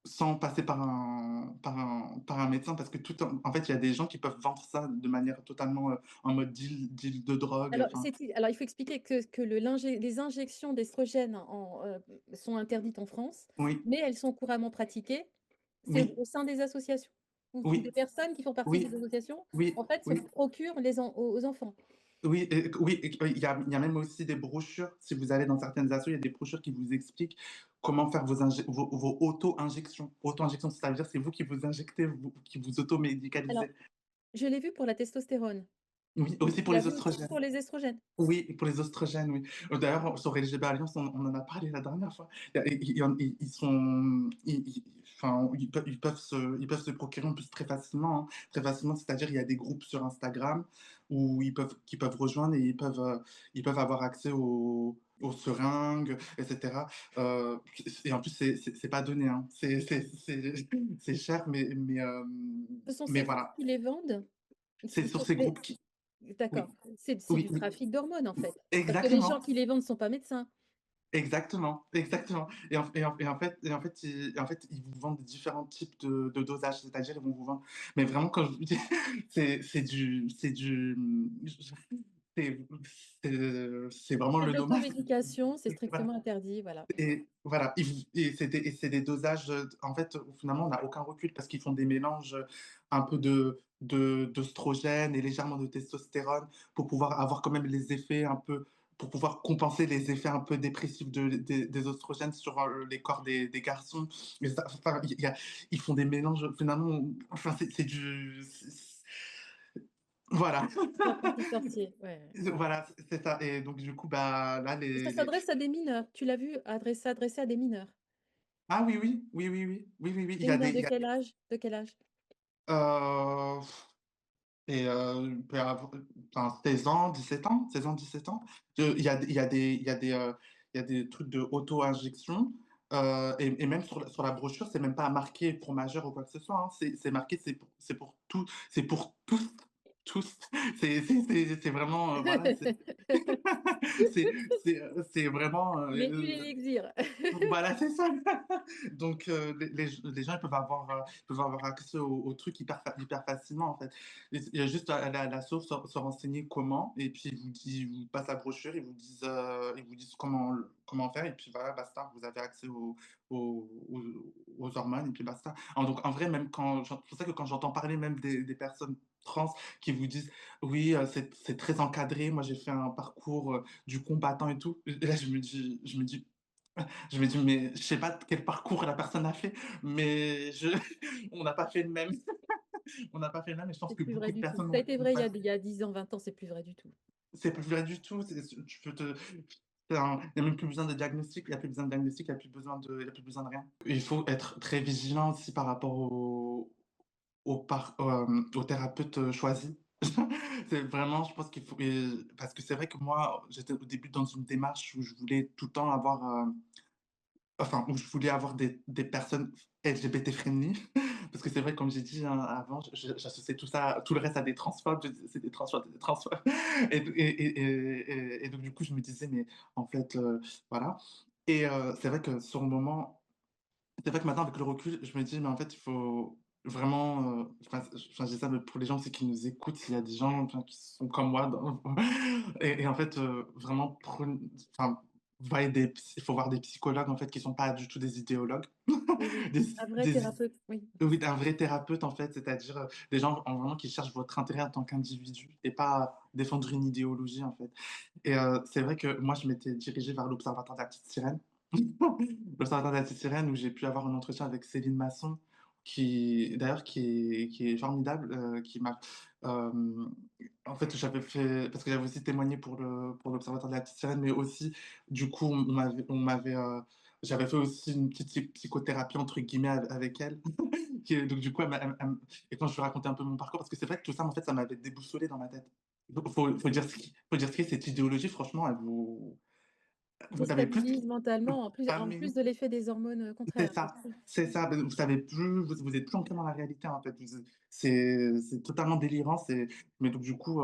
sans passer par un médecin parce que en fait, il y a des gens qui peuvent vendre ça de manière totalement, en mode deal de drogue, enfin Alors il faut expliquer que les injections d'estrogène sont interdites en France, oui, mais elles sont couramment pratiquées. C'est oui, au sein des associations ou des oui, personnes qui font partie oui, des associations, en oui, fait, se oui, procurent aux enfants. oui et il y a même aussi des brochures. Si vous allez dans certaines assos, il y a des brochures qui vous expliquent comment faire vos auto-injections. Auto-injections, ça veut dire c'est vous qui vous injectez, qui vous Alors, automédicalisez. je l'ai vu pour la testostérone. Oui, Mais aussi tu pour l'as les vu aussi oestrogènes. pour les estrogènes? Oui, et pour les oestrogènes, oui. D'ailleurs, sur LGB Alliance, on en a parlé la dernière fois. Ils sont enfin, ils peuvent se procurer en plus très facilement, hein. Très facilement, c'est-à-dire il y a des groupes sur Instagram où qu'ils peuvent rejoindre et ils peuvent avoir accès aux seringues et cetera. Et en plus, c'est pas donné, hein. C'est cher, Ce sont mais ces groupes voilà. qui les vendent? C'est sur ces groupes qui D'accord, oui, c'est oui, du oui, trafic d'hormones, en fait? Parce que les gens exactement. qui les vendent ne sont pas médecins. Exactement, exactement et en fait, ils vous vendent différents types de dosages, c'est-à-dire ils vont vous vendre mais vraiment quand je vous dis c'est c'est vraiment C'est de le dommage. l'automédication, c'est Voilà strictement interdit, voilà. et voilà, et c'est des dosages, en fait, où finalement on n'a aucun recul parce qu'ils font des mélanges, un peu d'œstrogène et légèrement de testostérone pour pouvoir avoir quand même les effets un peu pour pouvoir compenser les effets un peu dépressifs des oestrogènes sur, les corps des garçons. Mais ça enfin, ils font des mélanges, finalement, enfin c'est du voilà, L'apprentis sorcier, ouais. voilà, c'est ça et donc du coup, bah, là Et ça les s'adresse à des mineurs. Tu l'as vu adressé à des mineurs. ah oui, oui, oui, oui, oui, oui, oui, oui, Des mineurs de quel âge? De quel âge? heu il peut y avoir enfin 16 ans, 17 ans, 16 ans, 17 ans. Il y a des trucs de auto-injection, et même sur la brochure, c'est même pas marqué pour majeurs ou quoi que ce soit, hein. C'est marqué, c'est pour tous. C'est vraiment, voilà, c'est c'est vraiment, Mets-lui l'élixir. voilà, c'est ça. Donc les gens, ils peuvent avoir accès aux trucs hyper facilement, en fait. Il y a juste à aller à la source, se renseigner comment et puis ils vous passent la brochure, ils vous disent comment faire et puis voilà, basta, vous avez accès aux hormones et puis basta. Donc en vrai, même c'est pour ça que quand j'entends parler même des personnes trans qui vous disent: «Oui, c'est très encadré, moi j'ai fait un parcours, du combattant et tout». Et là je me dis: «Mais je sais pas quel parcours la personne a fait, mais je on n'a pas fait le même». On n'a pas fait le même et je pense C'est que plus vrai beaucoup de du tout. personnes Ça a ont été vrai il y a 10 ans, 20 ans, c'est plus vrai du tout. c'est plus vrai du tout, tu peux te il y a même plus besoin de diagnostic, il y a plus besoin de diagnostic, il y a plus besoin de rien. Il faut être très vigilant aussi par rapport aux thérapeutes, choisis. C'est vraiment je pense qu'il faut parce que c'est vrai que moi, j'étais au début dans une démarche où je voulais tout le temps avoir, enfin, où je voulais avoir des personnes LGBT friendly parce que c'est vrai, comme j'ai dit, hein, avant, j'associais tout le reste à des transphobes. Je disais: «C'est des transphobes, c'est des transphobes» et donc du coup, je me disais: «Mais en fait, voilà» et c'est vrai que sur le moment c'est vrai que maintenant avec le recul, je me dis: «Mais en fait, il faut vraiment, enfin, je dis ça mais pour les gens aussi qui nous écoutent, s'il y a des gens, enfin, qui sont comme moi dans et en fait, vraiment enfin, voyez il faut voir des psychologues, en fait, qui sont pas du tout des idéologues. Oui, oui. Des Un vrai des thérapeute, oui. oui, d'un vrai thérapeute, en fait, c'est-à-dire, des gens vraiment qui cherchent votre intérêt en tant qu'individu et pas défendre une idéologie, en fait et c'est vrai que moi, je m'étais dirigé vers l'Observatoire de la petite sirène. L'Observatoire de la petite sirène où j'ai pu avoir un entretien avec Céline Masson qui d'ailleurs qui est formidable, qui m'a, hem, en fait, j'avais fait parce que j'avais aussi témoigné pour l'Observatoire de la petite sirène, mais aussi du coup, j'avais fait aussi une petite psychothérapie entre guillemets avec elle. Donc du coup, et quand je lui racontais un peu mon parcours, parce que c'est vrai que tout ça, en fait, ça m'avait déboussolé dans ma tête. Donc faut dire ce qui est, cette idéologie, franchement, elle vous savez plus ce Déstabilise qui mentalement, ah en mais plus de l'effet des hormones, contraires, bien sûr. c'est ça, vous savez plus, vous êtes plus ancré dans la réalité, en fait. C'est totalement délirant, mais donc du coup,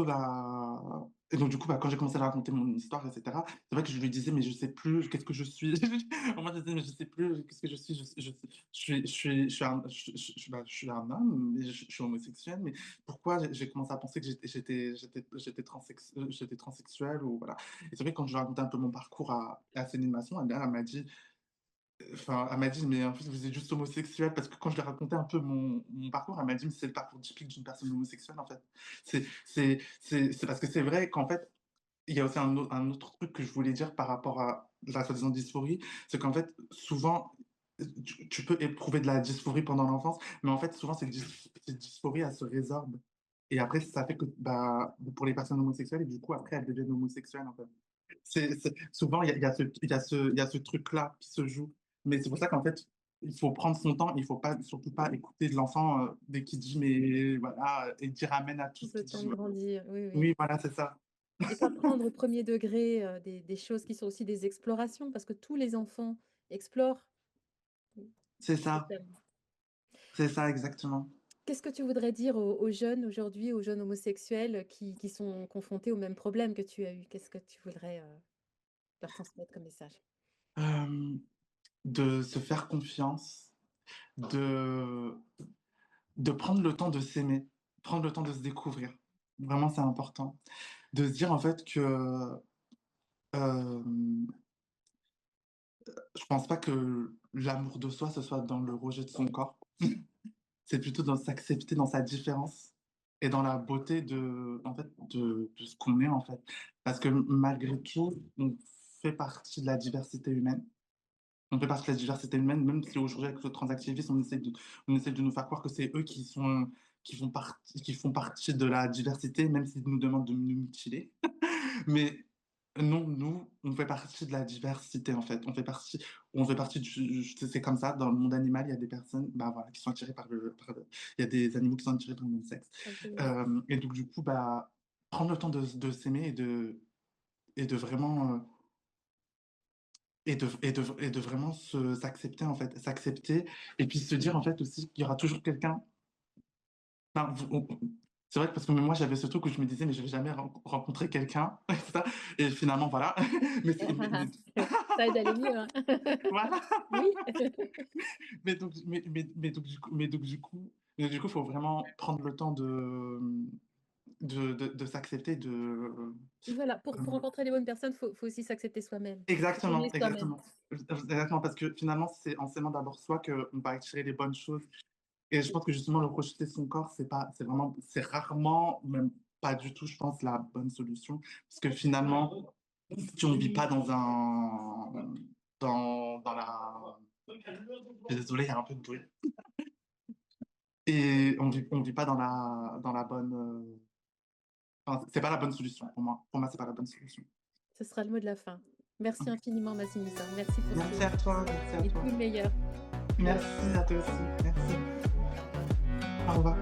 bah, quand j'ai commencé à raconter mon histoire, et cetera, c'est vrai que je lui disais: «Mais je sais plus, qu'est-ce que je suis?» Moi, je disais: «Mais je sais plus, qu'est-ce que je suis? Je suis un homme, mais je suis homosexuel, mais pourquoi?» J'ai commencé à penser que j'étais transsexuel ou voilà. Et c'est vrai que quand je lui ai raconté un peu mon parcours à Céline Masson, elle m'a dit «Mais en fait, vous êtes juste homosexuel», parce que quand je lui ai raconté un peu mon parcours, elle m'a dit: «Mais c'est le parcours typique d'une personne homosexuelle, en fait». C'est parce que c'est vrai qu'en fait, il y a aussi un autre truc que je voulais dire par rapport à la soi-disant dysphorie, c'est qu'en fait, souvent, tu peux éprouver de la dysphorie pendant l'enfance, mais en fait, souvent, cette dysphorie, elle se résorbe et après ça fait que, bah, pour les personnes homosexuelles et du coup, après, elles deviennent homosexuelles, en fait. Souvent, il y a ce truc-là qui se joue. Mais c'est pour ça qu'en fait, il faut prendre son temps, il faut pas, surtout pas écouter de l'enfant dès qu'il dit, mais voilà, et dire amen à tout ce Le qu'il temps dit. de grandir, oui, oui. Oui, voilà, c'est ça. Et pas prendre au premier degré, des choses qui sont aussi des explorations, parce que tous les enfants explorent. Mmh, C'est ça, totalement. c'est ça, exactement. Qu'est-ce que tu voudrais dire aux jeunes aujourd'hui, aux jeunes homosexuels qui sont confrontés au même problème que tu as eu? Qu'est-ce que tu voudrais, leur transmettre comme message? Hem, de se faire confiance, de prendre le temps de s'aimer, prendre le temps de se découvrir. Vraiment, c'est important. De se dire en fait que, hem, je pense pas que l'amour de soi, ce soit dans le rejet de son corps. C'est plutôt dans s'accepter dans sa différence et dans la beauté de ce qu'on est, en fait. Parce que malgré tout, on fait partie de la diversité humaine. On fait partie de la diversité humaine, même si aujourd'hui avec le transactivisme, on essaie de nous faire croire que c'est eux qui font partie de la diversité, même s'ils nous demandent de nous mutiler. Mais non, nous, on fait partie de la diversité, en fait. On fait partie du c'est comme ça, dans le monde animal, il y a des personnes, bah, voilà, qui sont attirées il y a des animaux qui sont attirés par le même sexe. Absolument. Et donc du coup, bah, prendre le temps de s'aimer et de vraiment, et de vraiment s'accepter, en fait. S'accepter et puis se dire, en fait, aussi qu'il y aura toujours quelqu'un. Enfin, c'est vrai que parce que même moi, j'avais ce truc où je me disais: «Mais je vais jamais rencontrer quelqu'un», et ça, et finalement, voilà. Mais c'est mais Ça aide à aller mieux, hein. voilà. Oui. Mais du coup, faut vraiment prendre le temps de s'accepter, Voilà, pour hem rencontrer les bonnes personnes, faut aussi s'accepter soi-même, s'aimer exactement, soi-même. exactement. Exactement, parce que finalement, c'est en s'aimant d'abord soi qu'on va attirer les bonnes choses. Et je pense que justement, le rejeter son corps, c'est rarement, ou même pas du tout, je pense, la bonne solution. Parce que finalement, si on vit pas dans la, je suis désolé, il y a un peu de bruit. Et on vit pas dans la bonne, enfin, c'est pas la bonne solution pour moi. Pour moi, c'est pas la bonne solution. Ce sera le mot de la fin. Merci infiniment, Massimissa. Merci pour Merci à ces toi, merci à et toi. tout le meilleur. Merci à toi aussi, merci. Au revoir.